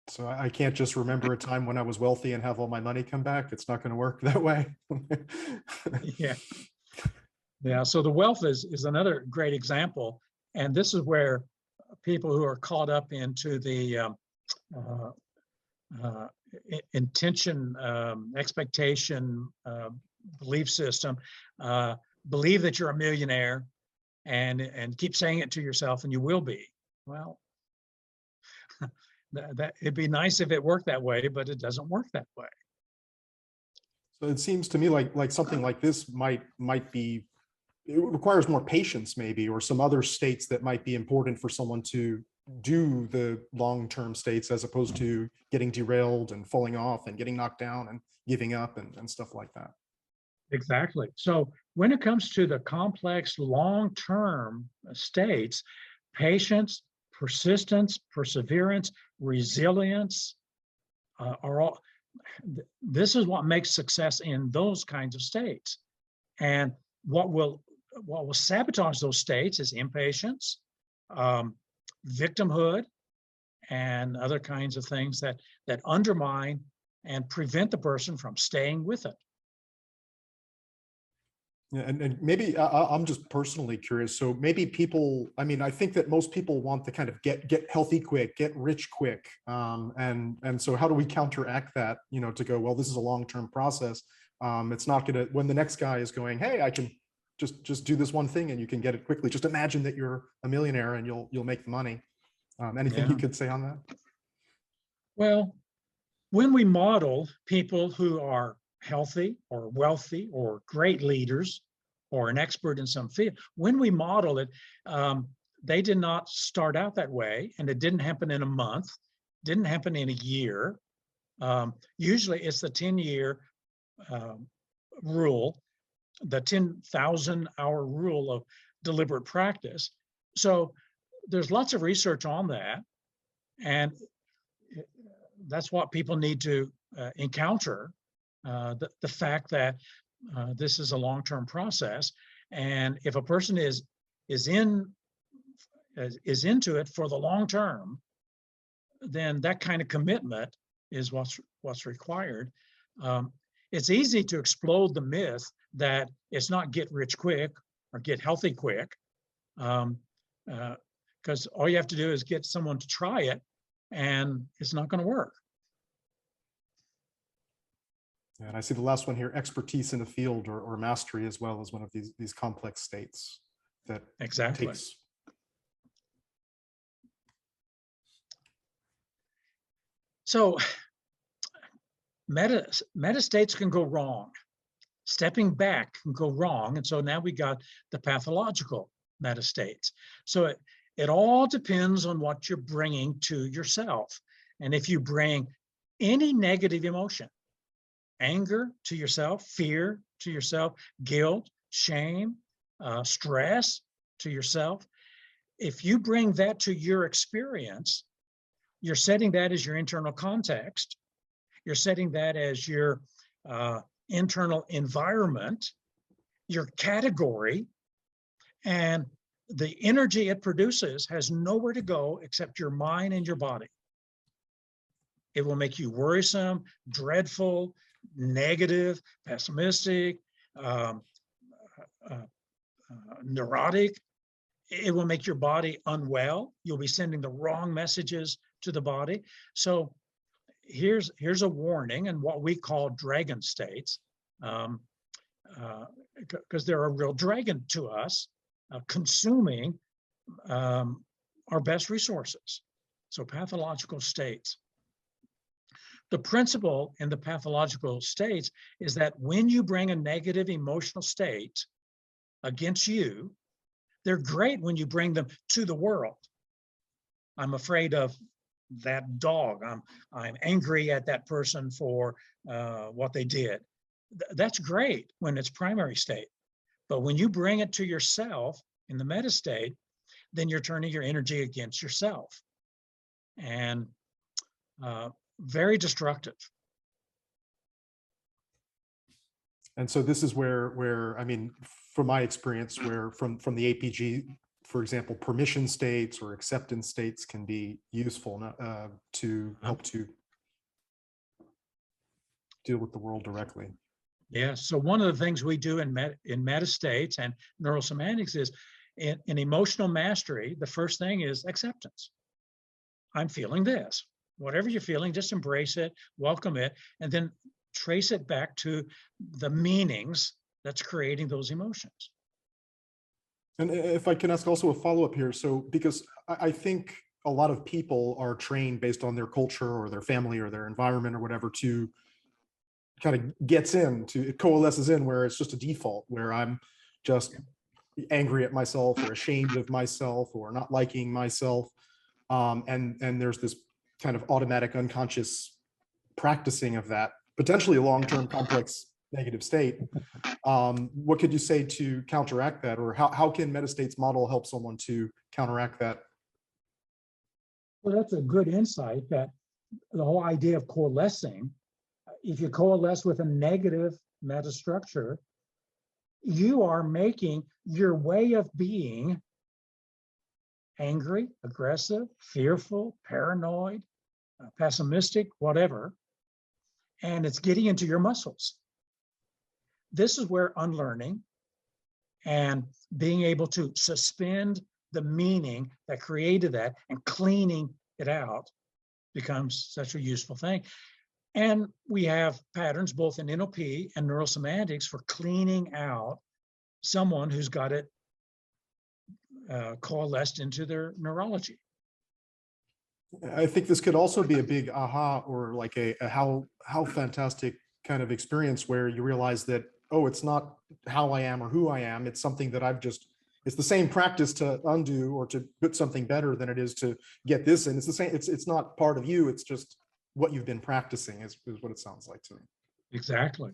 So I can't just remember a time when I was wealthy and have all my money come back. It's not going to work that way. Yeah. Yeah. So the wealth is another great example. And this is where people who are caught up into the intention, expectation, belief system, believe that you're a millionaire and keep saying it to yourself and you will be. Well, that it'd be nice if it worked that way, but it doesn't work that way. So it seems to me like something like this might be, it requires more patience maybe, or some other states that might be important for someone to do the long-term states, as opposed to getting derailed and falling off and getting knocked down and giving up and stuff like that. Exactly. So when it comes to the complex long-term states, patience, persistence, perseverance, resilience are all, this is what makes success in those kinds of states. And what will sabotage those states is impatience, victimhood, and other kinds of things that undermine and prevent the person from staying with it. Yeah, and maybe I'm just personally curious. So maybe people, I mean, I think that most people want to kind of get healthy quick, get rich quick. And so how do we counteract that, you know, to go, well, this is a long-term process. It's not gonna, when the next guy is going, hey, I can just do this one thing and you can get it quickly. Just imagine that you're a millionaire and you'll make the money. Anything you could say on that? Well, when we model people who are healthy or wealthy or great leaders or an expert in some field, when we model it, they did not start out that way, and it didn't happen in a month, didn't happen in a year. Usually it's the 10-year rule, the 10,000-hour rule of deliberate practice. So there's lots of research on that, and that's what people need to encounter, the fact that this is a long-term process. And if a person is into it for the long term, then that kind of commitment is what's required. It's easy to explode the myth that it's not get rich quick or get healthy quick, because all you have to do is get someone to try it, and it's not going to work. And I see the last one here, expertise in the field or mastery as well as one of these complex states that exactly takes. So meta states can go wrong. Stepping back can go wrong. And so now we got the pathological meta states. So it all depends on what you're bringing to yourself. And if you bring any negative emotion, anger to yourself, fear to yourself, guilt, shame, stress to yourself, if you bring that to your experience, you're setting that as your internal context. You're setting that as your internal environment, your category, and the energy it produces has nowhere to go except your mind and your body. It will make you worrisome, dreadful, negative, pessimistic, neurotic. It will make your body unwell. You'll be sending the wrong messages to the body. So here's a warning, and what we call dragon states, because they're a real dragon to us, consuming our best resources. So pathological states. The principle in the pathological states is that when you bring a negative emotional state against you, they're great when you bring them to the world. I'm afraid of that dog. I'm angry at that person for what they did. That's great when it's primary state. But when you bring it to yourself in the meta state, then you're turning your energy against yourself. And very destructive. And so this is where I mean, from my experience, where from the APG, for example, permission states or acceptance states can be useful to help to deal with the world directly. Yeah, so one of the things we do in meta states and NeuroSemantics is in emotional mastery, the first thing is acceptance. I'm feeling this. Whatever you're feeling, just embrace it, welcome it, and then trace it back to the meanings that's creating those emotions. And if I can ask also a follow-up here, so because I think a lot of people are trained based on their culture or their family or their environment or whatever to kind of it coalesces in where it's just a default, where I'm just angry at myself or ashamed of myself or not liking myself. And there's this kind of automatic unconscious practicing of that, potentially a long-term complex negative state. What could you say to counteract that, or how can Metastate's model help someone to counteract that? Well, that's a good insight, that the whole idea of coalescing, if you coalesce with a negative meta structure, you are making your way of being angry, aggressive, fearful, paranoid, pessimistic, whatever, and it's getting into your muscles. This is where unlearning and being able to suspend the meaning that created that and cleaning it out becomes such a useful thing. And we have patterns both in NOP and NeuroSemantics for cleaning out someone who's got it coalesced into their neurology. I think this could also be a big aha, or like a how fantastic kind of experience where you realize that, oh, it's not how I am or who I am. It's something that it's the same practice to undo or to put something better than it is to get this in. It's the same, it's not part of you. It's just what you've been practicing is what it sounds like to me. Exactly.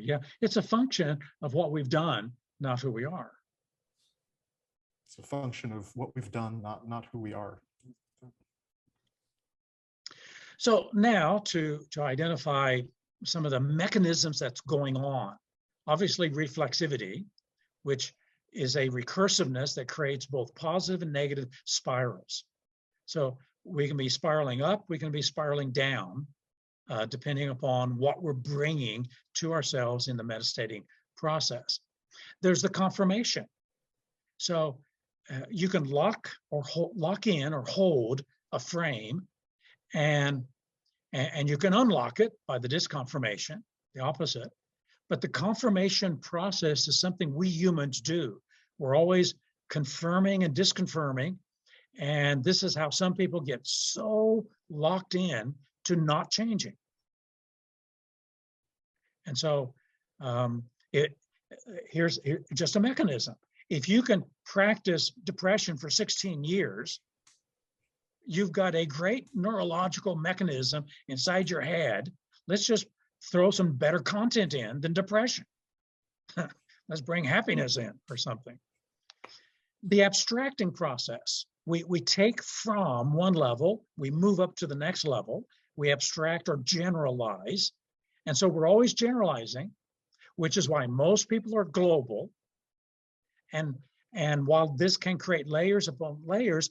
Yeah, it's a function of what we've done, not who we are. It's a function of what we've done, not who we are. So now to identify some of the mechanisms that's going on. Obviously reflexivity, which is a recursiveness that creates both positive and negative spirals. So we can be spiraling up, we can be spiraling down, depending upon what we're bringing to ourselves in the metastating process. There's the confirmation. So you can lock in or hold a frame, and you can unlock it by the disconfirmation, the opposite. But the confirmation process is something we humans do. We're always confirming and disconfirming. And this is how some people get so locked in to not changing. And so here's just a mechanism. If you can practice depression for 16 years, you've got a great neurological mechanism inside your head. Let's just throw some better content in than depression. Let's bring happiness in or something. The abstracting process, we take from one level, we move up to the next level, we abstract or generalize. And so we're always generalizing, which is why most people are global. And while this can create layers upon layers,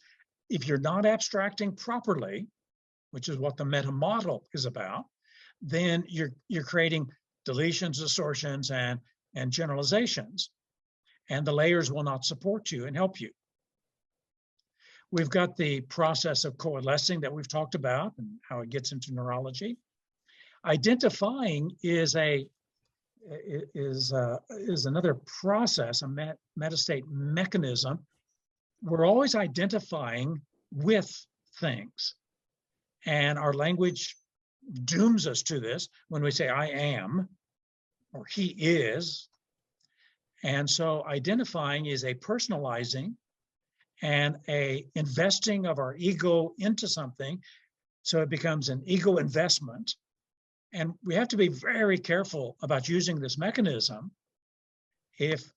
if you're not abstracting properly, which is what the meta model is about, then you're creating deletions, distortions, and generalizations, and the layers will not support you and help you. We've got the process of coalescing that we've talked about and how it gets into neurology. Identifying is another process, a metastate mechanism. We're always identifying with things, and our language dooms us to this when we say I am or he is. And so identifying is a personalizing and a investing of our ego into something, so it becomes an ego investment. And we have to be very careful about using this mechanism. If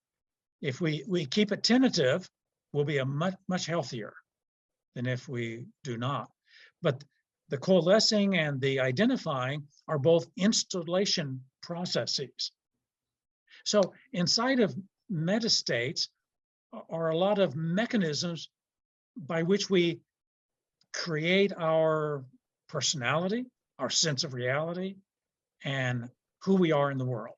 we keep it tentative, we'll be a much healthier than if we do not. But the coalescing and the identifying are both installation processes. So inside of metastates are a lot of mechanisms by which we create our personality, our sense of reality, and who we are in the world.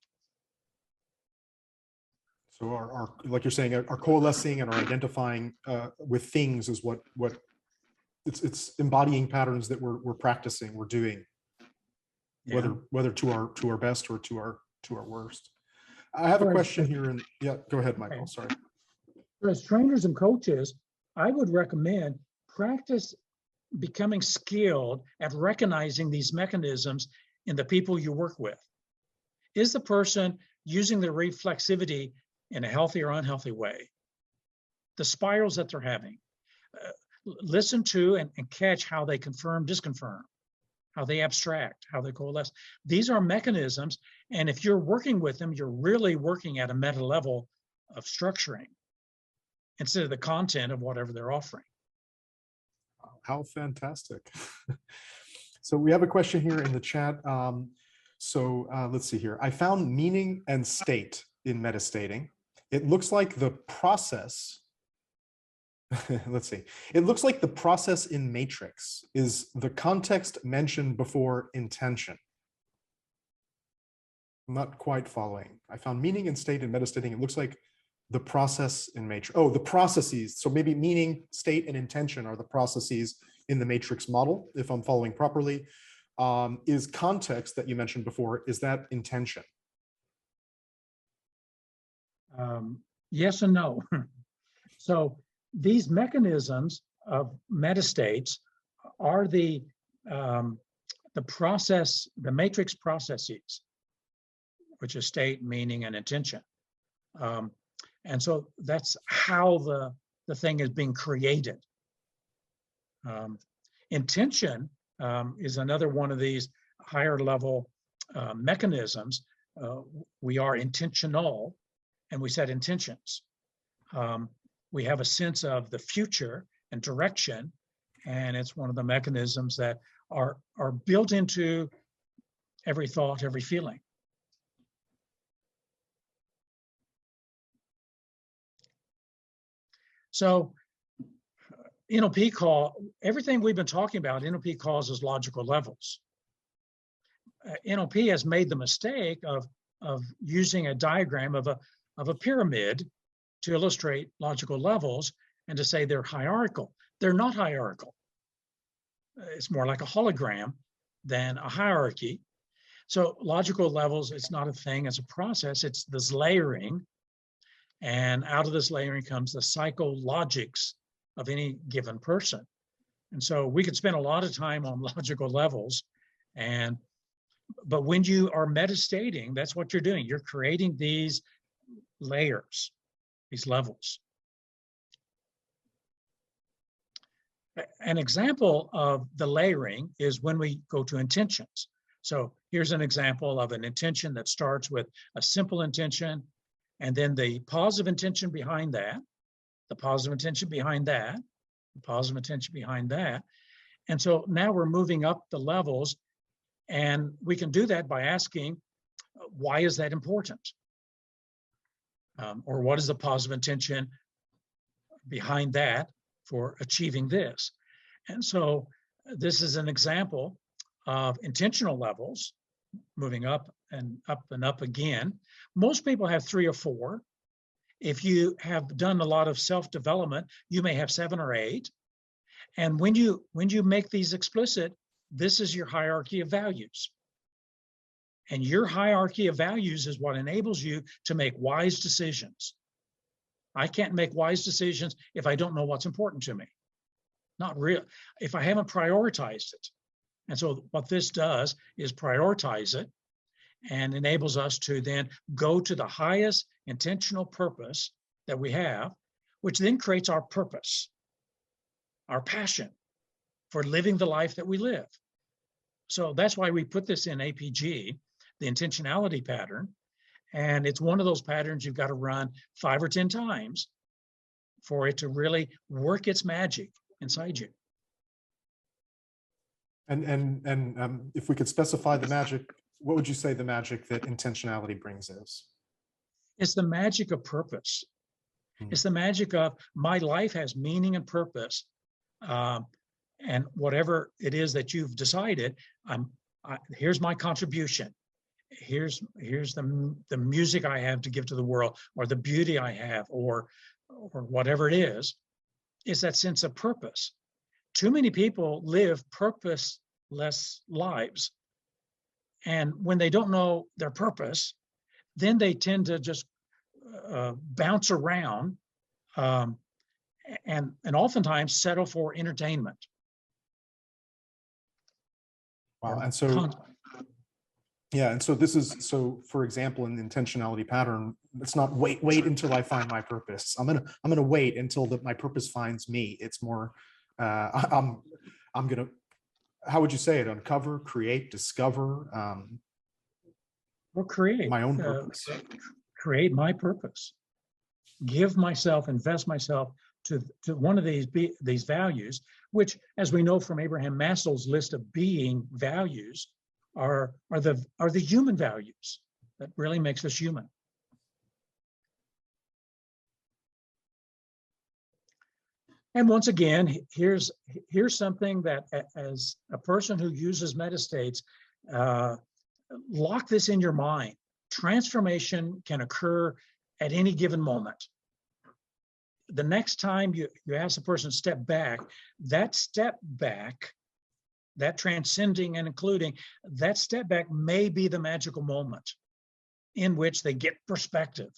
So our like you're saying, our coalescing and our identifying with things is what it's embodying patterns that we're practicing, we're doing, whether to our best or to our worst. I have a question here, and yeah, go ahead, Michael. Okay. Sorry. As trainers and coaches, I would recommend practice becoming skilled at recognizing these mechanisms in the people you work with. Is the person using their reflexivity in a healthy or unhealthy way? The spirals that they're having. Listen to and catch how they confirm, disconfirm, how they abstract, how they coalesce. These are mechanisms, and if you're working with them, you're really working at a meta level of structuring instead of the content of whatever they're offering. How fantastic. So we have a question here in the chat. Let's see here. I found meaning and state in metastating. It looks like the process, let's see. It looks like the process in matrix is the context mentioned before intention. I'm not quite following. I found meaning and state in metastating. It looks like the process in matrix. Oh, the processes. So maybe meaning, state, and intention are the processes in the matrix model, if I'm following properly. Is context that you mentioned before, is that intention? Yes and no. So these mechanisms of metastates are the process, the matrix processes, which is state, meaning, and intention. And so that's how the thing is being created. Intention is another one of these higher level mechanisms. We are intentional, and we set intentions. We have a sense of the future and direction, and it's one of the mechanisms that are built into every thought, every feeling. So NLP everything we've been talking about, NLP calls as logical levels. NLP has made the mistake of using a diagram of a pyramid to illustrate logical levels and to say they're hierarchical. They're not hierarchical. It's more like a hologram than a hierarchy. So logical levels, it's not a thing, it's a process, it's this layering. And out of this layering comes the psychologics of any given person. And so we could spend a lot of time on logical levels, but when you are metastating, that's what you're doing. You're creating these layers, these levels. An example of the layering is when we go to intentions. So here's an example of an intention that starts with a simple intention, and then the positive intention behind that, the positive intention behind that, the positive intention behind that. And so now we're moving up the levels, and we can do that by asking, why is that important? Or what is the positive intention behind that for achieving this? And so this is an example of intentional levels, moving up and up and up again. Most people have 3 or 4. If you have done a lot of self-development, you may have 7 or 8. And when you make these explicit, this is your hierarchy of values. And your hierarchy of values is what enables you to make wise decisions. I can't make wise decisions if I don't know what's important to me. Not real, if I haven't prioritized it. And so what this does is prioritize it and enables us to then go to the highest intentional purpose that we have, which then creates our purpose, our passion for living the life that we live. So that's why we put this in APG, the intentionality pattern. And it's one of those patterns you've got to run 5 or 10 times for it to really work its magic inside you. And if we could specify the magic, what would you say the magic that intentionality brings is? It's the magic of purpose. It's the magic of my life has meaning and purpose. And whatever it is that you've decided, here's my contribution. Here's the music I have to give to the world, or the beauty I have, or whatever it is that sense of purpose. Too many people live purposeless lives. And when they don't know their purpose, then they tend to just bounce around and oftentimes settle for entertainment. Wow. And so, yeah. And so this is, so for example, in the intentionality pattern, it's not wait until I find my purpose. I'm gonna wait until my purpose finds me. It's more, I'm gonna, how would you say it? Uncover, create, discover. Or create my own purpose. Create my purpose. Give myself, invest myself to one of these values, which, as we know from Abraham Maslow's list of being values, are the human values that really makes us human. And once again, here's something that, as a person who uses metastates, lock this in your mind. Transformation can occur at any given moment. The next time you ask the person to step back, that transcending and including, that step back may be the magical moment in which they get perspective.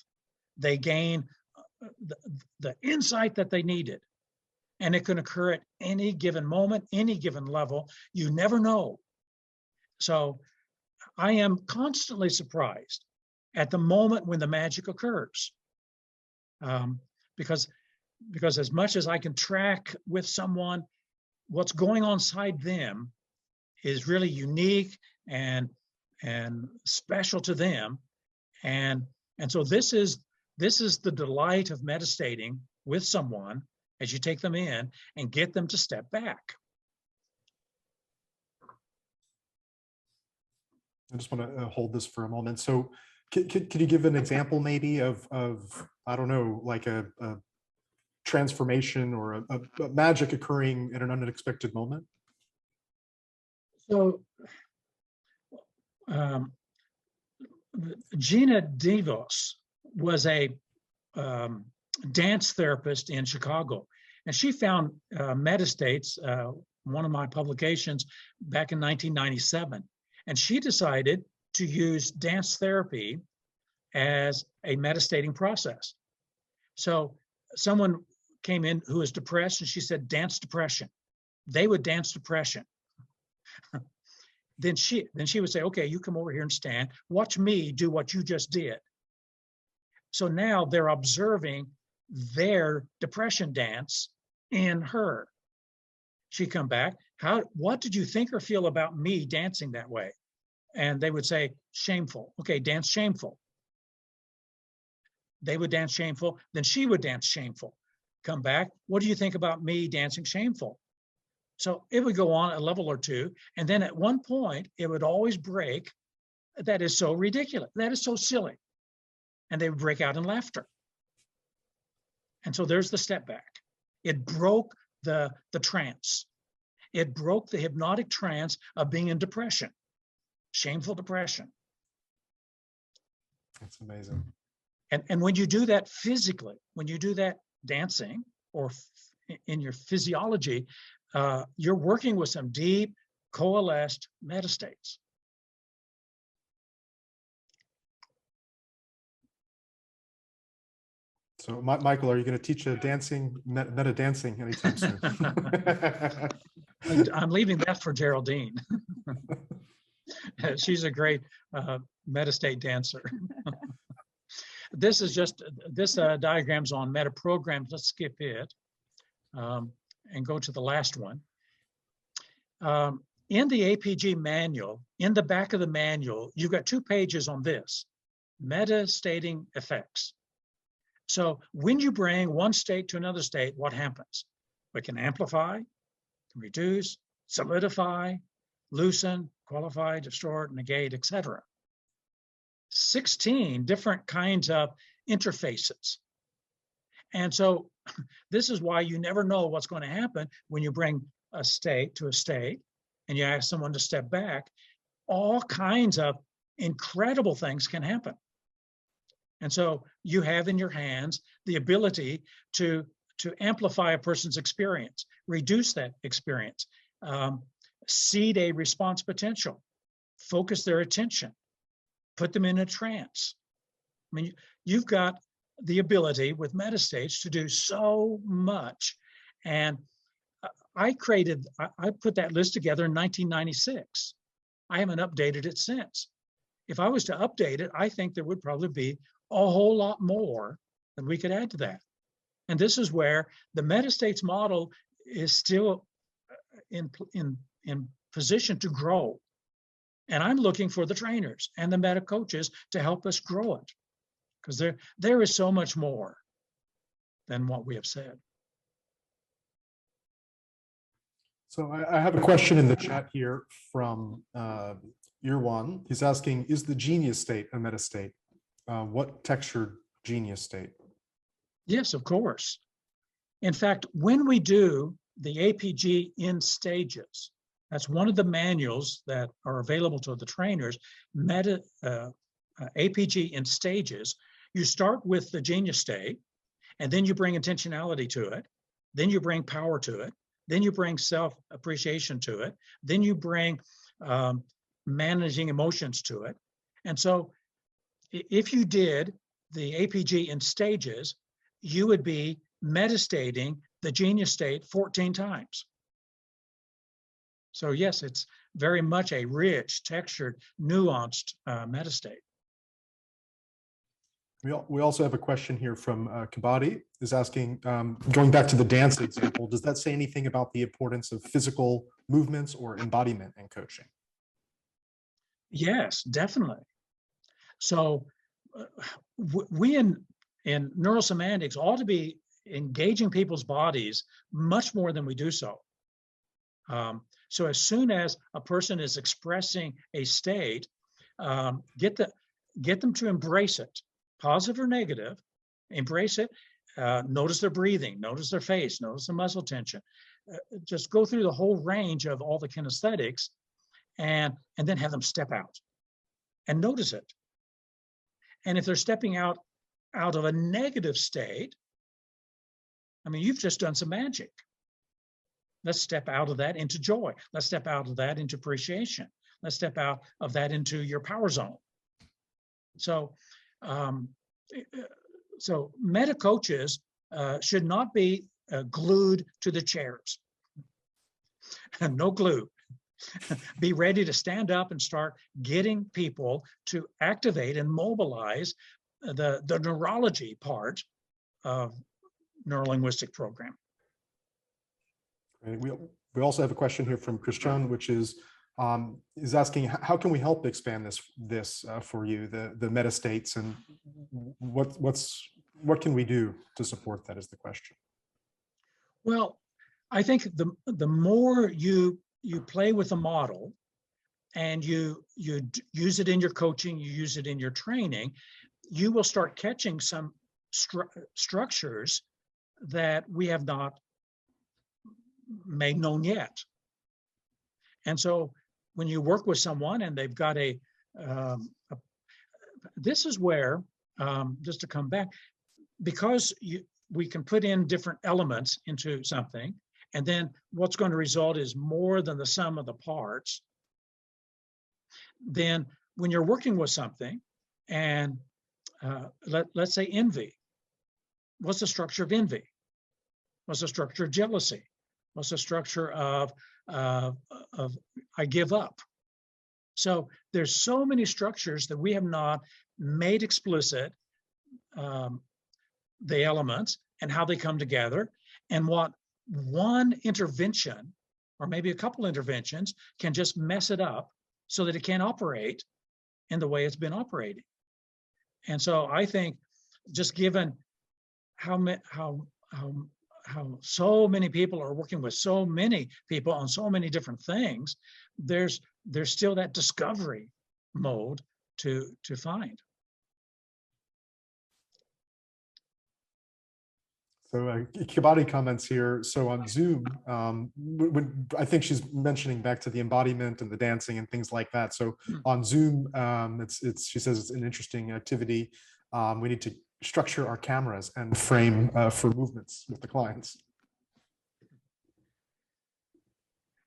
They gain the insight that they needed. And it can occur at any given moment, any given level. You never know. So I am constantly surprised at the moment when the magic occurs. Because as much as I can track with someone, what's going on inside them is really unique and special to them. And so this is the delight of meditating with someone as you take them in and get them to step back. I just want to hold this for a moment. So could you give an example maybe of I don't know, like a transformation or a magic occurring at an unexpected moment? So Gina Devos was a dance therapist in Chicago, and she found metastates, one of my publications, back in 1997. And she decided to use dance therapy as a metastating process. So someone came in who was depressed, and she said, dance depression. They would dance depression. Then she would say, okay, you come over here and stand. Watch me do what you just did. So now they're observing their depression dance in her. She'd come back. What did you think or feel about me dancing that way? And they would say, shameful. Okay, dance shameful. They would dance shameful. Then she would dance shameful. Come back. What do you think about me dancing shameful? So it would go on a level or two. And then at one point, it would always break. That is so ridiculous. That is so silly. And they would break out in laughter. And so there's the step back. It broke the trance. It broke the hypnotic trance of being in depression, shameful depression. That's amazing. And when you do that physically, when you do that dancing or in your physiology, you're working with some deep, coalesced metastates. So, Michael, are you going to teach a meta dancing anytime soon? I'm leaving that for Geraldine. She's a great metastate dancer. This diagram's on meta programs. Let's skip it and go to the last one. In the APG manual, in the back of the manual, you've got 2 pages on this, metastating effects. So when you bring one state to another state, what happens? We can amplify, reduce, solidify, loosen, qualify, distort, negate, etc. 16 different kinds of interfaces. And so this is why you never know what's going to happen when you bring a state to a state and you ask someone to step back. All kinds of incredible things can happen. And so you have in your hands the ability to amplify a person's experience, reduce that experience, seed a response potential, focus their attention, put them in a trance. I mean, you've got the ability with metastates to do so much. And I put that list together in 1996. I haven't updated it since. If I was to update it, I think there would probably be a whole lot more that we could add to that. And this is where the metastates model is still in position to grow. And I'm looking for the trainers and the meta coaches to help us grow it, because there is so much more than what we have said. So I have a question in the chat here from Irwan. He's asking, is the genius state a metastate? What textured genius state? Yes, of course. In fact, when we do the APG in stages, that's one of the manuals that are available to the trainers, APG in stages. You start with the genius state, and then you bring intentionality to it, then you bring power to it, then you bring self-appreciation to it, then you bring managing emotions to it. And so if you did the APG in stages, you would be metastating the genius state 14 times. So yes, it's very much a rich, textured, nuanced metastate. We also have a question here from Kabadi, is asking, going back to the dance example, does that say anything about the importance of physical movements or embodiment in coaching? Yes, definitely. So we in NeuroSemantics ought to be engaging people's bodies much more than we do so. So as soon as a person is expressing a state, get them to embrace it, positive or negative, embrace it. Notice their breathing, notice their face, notice the muscle tension. Just go through the whole range of all the kinesthetics, and then have them step out and notice it. And if they're stepping out of a negative state, I mean, you've just done some magic. Let's step out of that into joy. Let's step out of that into appreciation. Let's step out of that into your power zone. So, meta coaches should not be glued to the chairs. No glue. Be ready to stand up and start getting people to activate and mobilize the neurology part of neurolinguistic program. And we also have a question here from Christian, which is asking, how can we help expand this for you, the meta states, and what can we do to support that is the question. Well, I think the more you play with the model and you use it in your coaching, you use it in your training, you will start catching some structures that we have not made known yet. And so when you work with someone and they've got this is where, just to come back, because we can put in different elements into something, and then what's going to result is more than the sum of the parts. Then when you're working with something, and let's say envy, what's the structure of envy? What's the structure of jealousy? What's the structure of I give up? So there's so many structures that we have not made explicit, the elements and how they come together, and what one intervention or maybe a couple interventions can just mess it up so that it can't operate in the way it's been operating. And so I think, just given how so many people are working with so many people on so many different things, there's still that discovery mode to find. So Kibati comments here. So on Zoom, I think she's mentioning back to the embodiment and the dancing and things like that. So on Zoom, she says it's an interesting activity. We need to structure our cameras and frame for movements with the clients.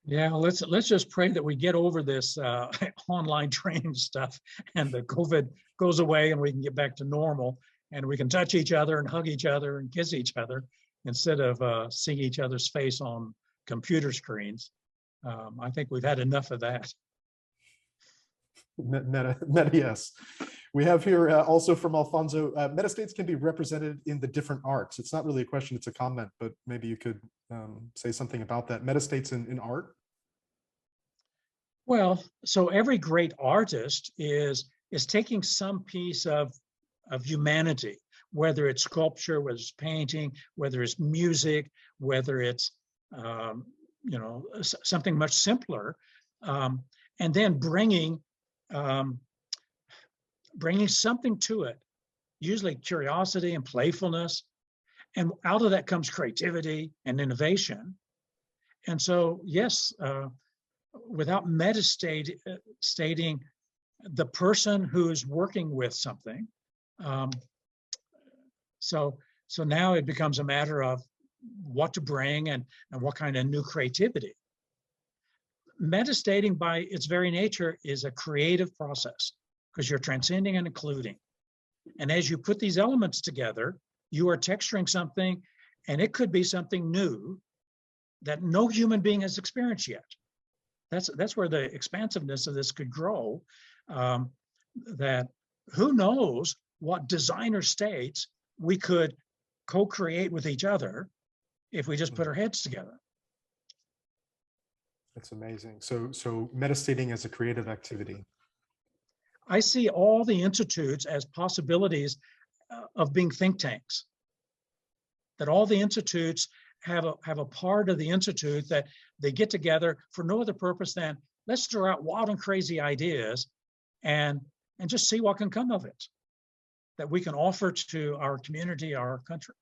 Yeah, let's just pray that we get over this online training stuff and the COVID goes away and we can get back to normal and we can touch each other and hug each other and kiss each other instead of seeing each other's face on computer screens. I think we've had enough of that. Meta, yes. We have here also from Alfonso, metastates can be represented in the different arts. It's not really a question, it's a comment, but maybe you could say something about that. Metastates in art? Well, so every great artist is taking some piece of humanity, whether it's sculpture, whether it's painting, whether it's music, whether it's something much simpler, and then bringing something to it, usually curiosity and playfulness, and out of that comes creativity and innovation. And so, yes, without stating the person who is working with something. So now it becomes a matter of what to bring and what kind of new creativity. Metastating by its very nature is a creative process because you're transcending and including. And as you put these elements together, you are texturing something, and it could be something new that no human being has experienced yet. That's where the expansiveness of this could grow. That who knows what designer states we could co-create with each other if we just put our heads together. That's amazing. So metastating as a creative activity. I see all the institutes as possibilities of being think tanks. That all the institutes have a part of the institute that they get together for no other purpose than let's throw out wild and crazy ideas and just see what can come of it that we can offer to our community, our country.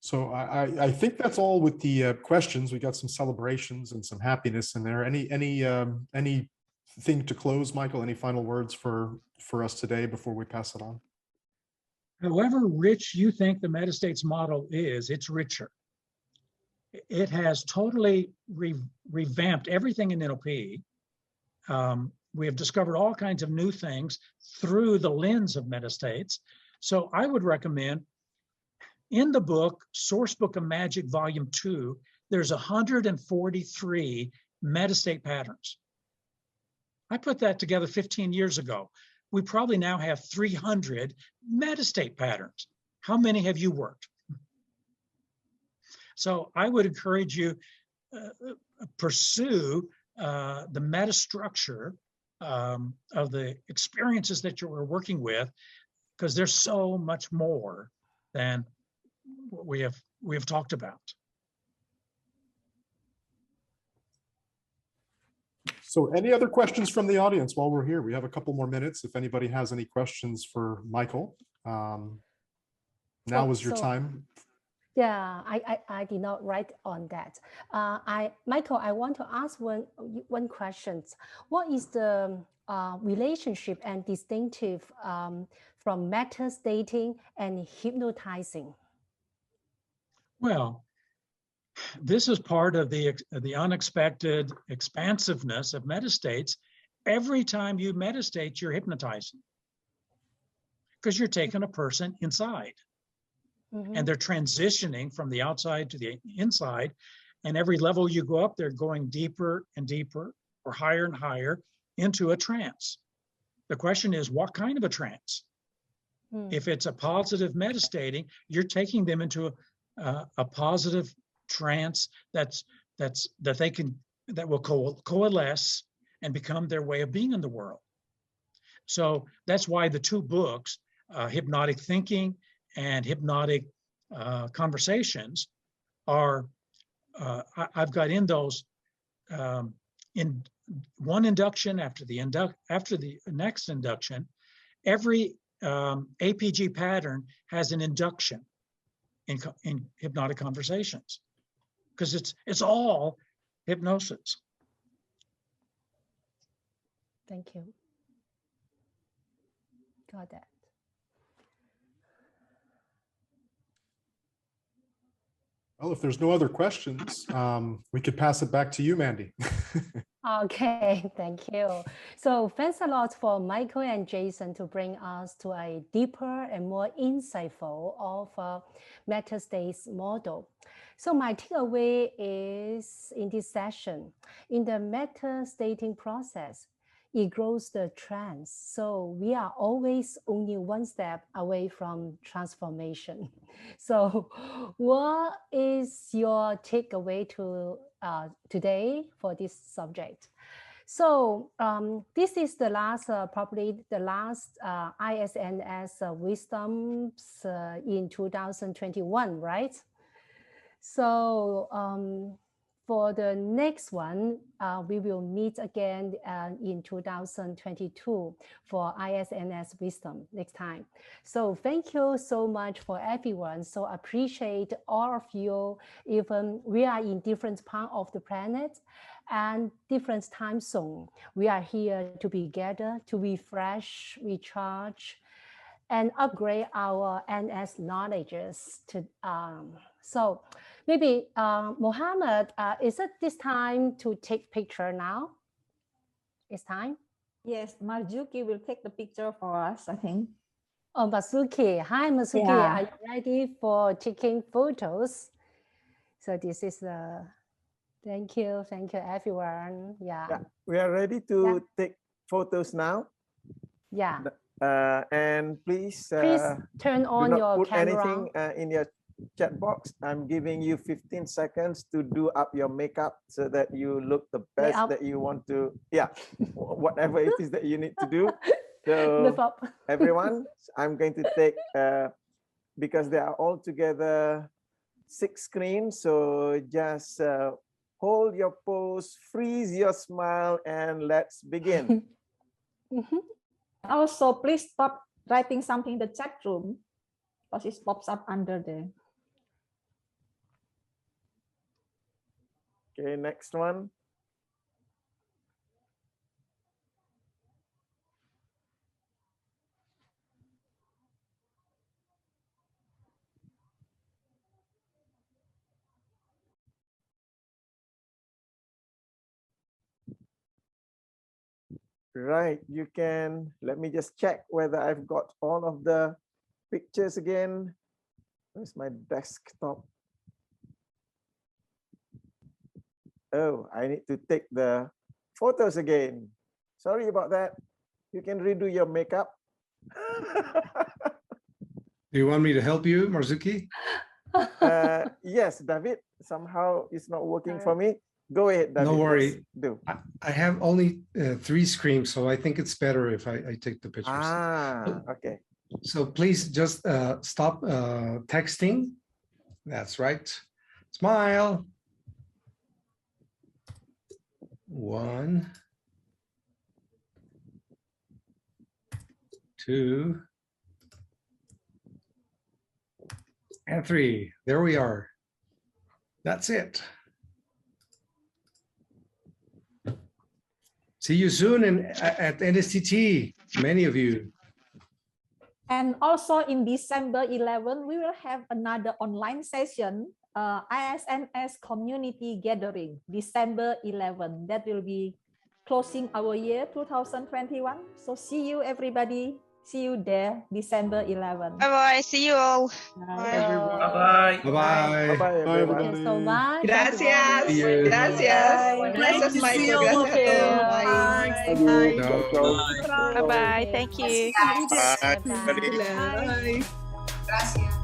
So I think that's all with the questions. We got some celebrations and some happiness in there. Anything to close, Michael? Any final words for us today before we pass it on? However rich you think the metastates model is, it's richer. It has totally revamped everything in NLP. We have discovered all kinds of new things through the lens of metastates. So I would recommend, in the book, Source Book of Magic, Volume 2, there's 143 metastate patterns. I put that together 15 years ago. We probably now have 300 metastate patterns. How many have you worked? So I would encourage you pursue the metastructure of the experiences that you're working with, because there's so much more than what we have talked about. So any other questions from the audience while we're here? We have a couple more minutes. If anybody has any questions for Michael, now is your time. Yeah, I did not write on that. Michael, I want to ask one question. What is the relationship and distinctive from metastating and hypnotizing? Well, this is part of the unexpected expansiveness of metastates. Every time you metastate, you're hypnotizing because you're taking a person inside. Mm-hmm. And they're transitioning from the outside to the inside. And every level you go up, they're going deeper and deeper or higher and higher into a trance. The question is, what kind of a trance? If it's a positive metastating, you're taking them into a positive trance that will coalesce and become their way of being in the world. So that's why the two books, Hypnotic Thinking and Hypnotic Conversations, are I've got in those in one induction after the next induction, every APG pattern has an induction in hypnotic conversations, because it's all hypnosis. Thank you. Got that. Well, if there's no other questions, we could pass it back to you, Mandy. Okay, thank you. So thanks a lot for Michael and Jason to bring us to a deeper and more insightful of meta states model. So my takeaway is in this session, in the meta stating process, it grows the trance. So we are always only one step away from transformation. So what is your takeaway to today for this subject? So this is the last, probably the last ISNS wisdoms in 2021, right? So for the next one, we will meet again in 2022 for ISNS Wisdom next time. So thank you so much for everyone. So appreciate all of you, even we are in different parts of the planet and different time zone. We are here to be gathered, to refresh, recharge, and upgrade our NS knowledges. So maybe Mohammed, is it this time to take picture now? It's time? Yes, Marzuki will take the picture for us, I think. Oh, Masuki. Hi, Masuki. Yeah. Are you ready for taking photos? So this is the, thank you everyone. Yeah. We are ready to take photos now. Yeah. And please turn on do not your put camera. anything in your chat box. I'm giving you 15 seconds to do up your makeup so that you look the best that you want to. Yeah, whatever it is that you need to do. So everyone, I'm going to take, because they are all together 6 screens. So just hold your pose, freeze your smile, and let's begin. Also, please stop writing something in the chat room because it pops up under there. Okay, next one. Right, you can, let me just check whether I've got all of the pictures again. Where's my desktop? Oh, I need to take the photos again. Sorry about that. You can redo your makeup. Do you want me to help you, Marzuki? Yes, David, somehow it's not working for me. Go ahead, David. No worry. Do. I have only 3 screens, so I think it's better if I take the pictures. Ah, okay. So please just stop texting. That's right. Smile. 1, 2, and 3. There we are. That's it. See you soon at NSTT, many of you. And also in December 11, we will have another online session, ISNS Community Gathering, December 11. That will be closing our year 2021. So see you, everybody. See you there, December 11. Bye-bye. See you all. Bye-bye. Bye-bye. Bye, everybody. Thank you so much. Gracias. See you. Gracias. Gracias, Michael. Gracias a todos. Bye. No. Bye-bye. Thank you. Bye. Bye. Gracias.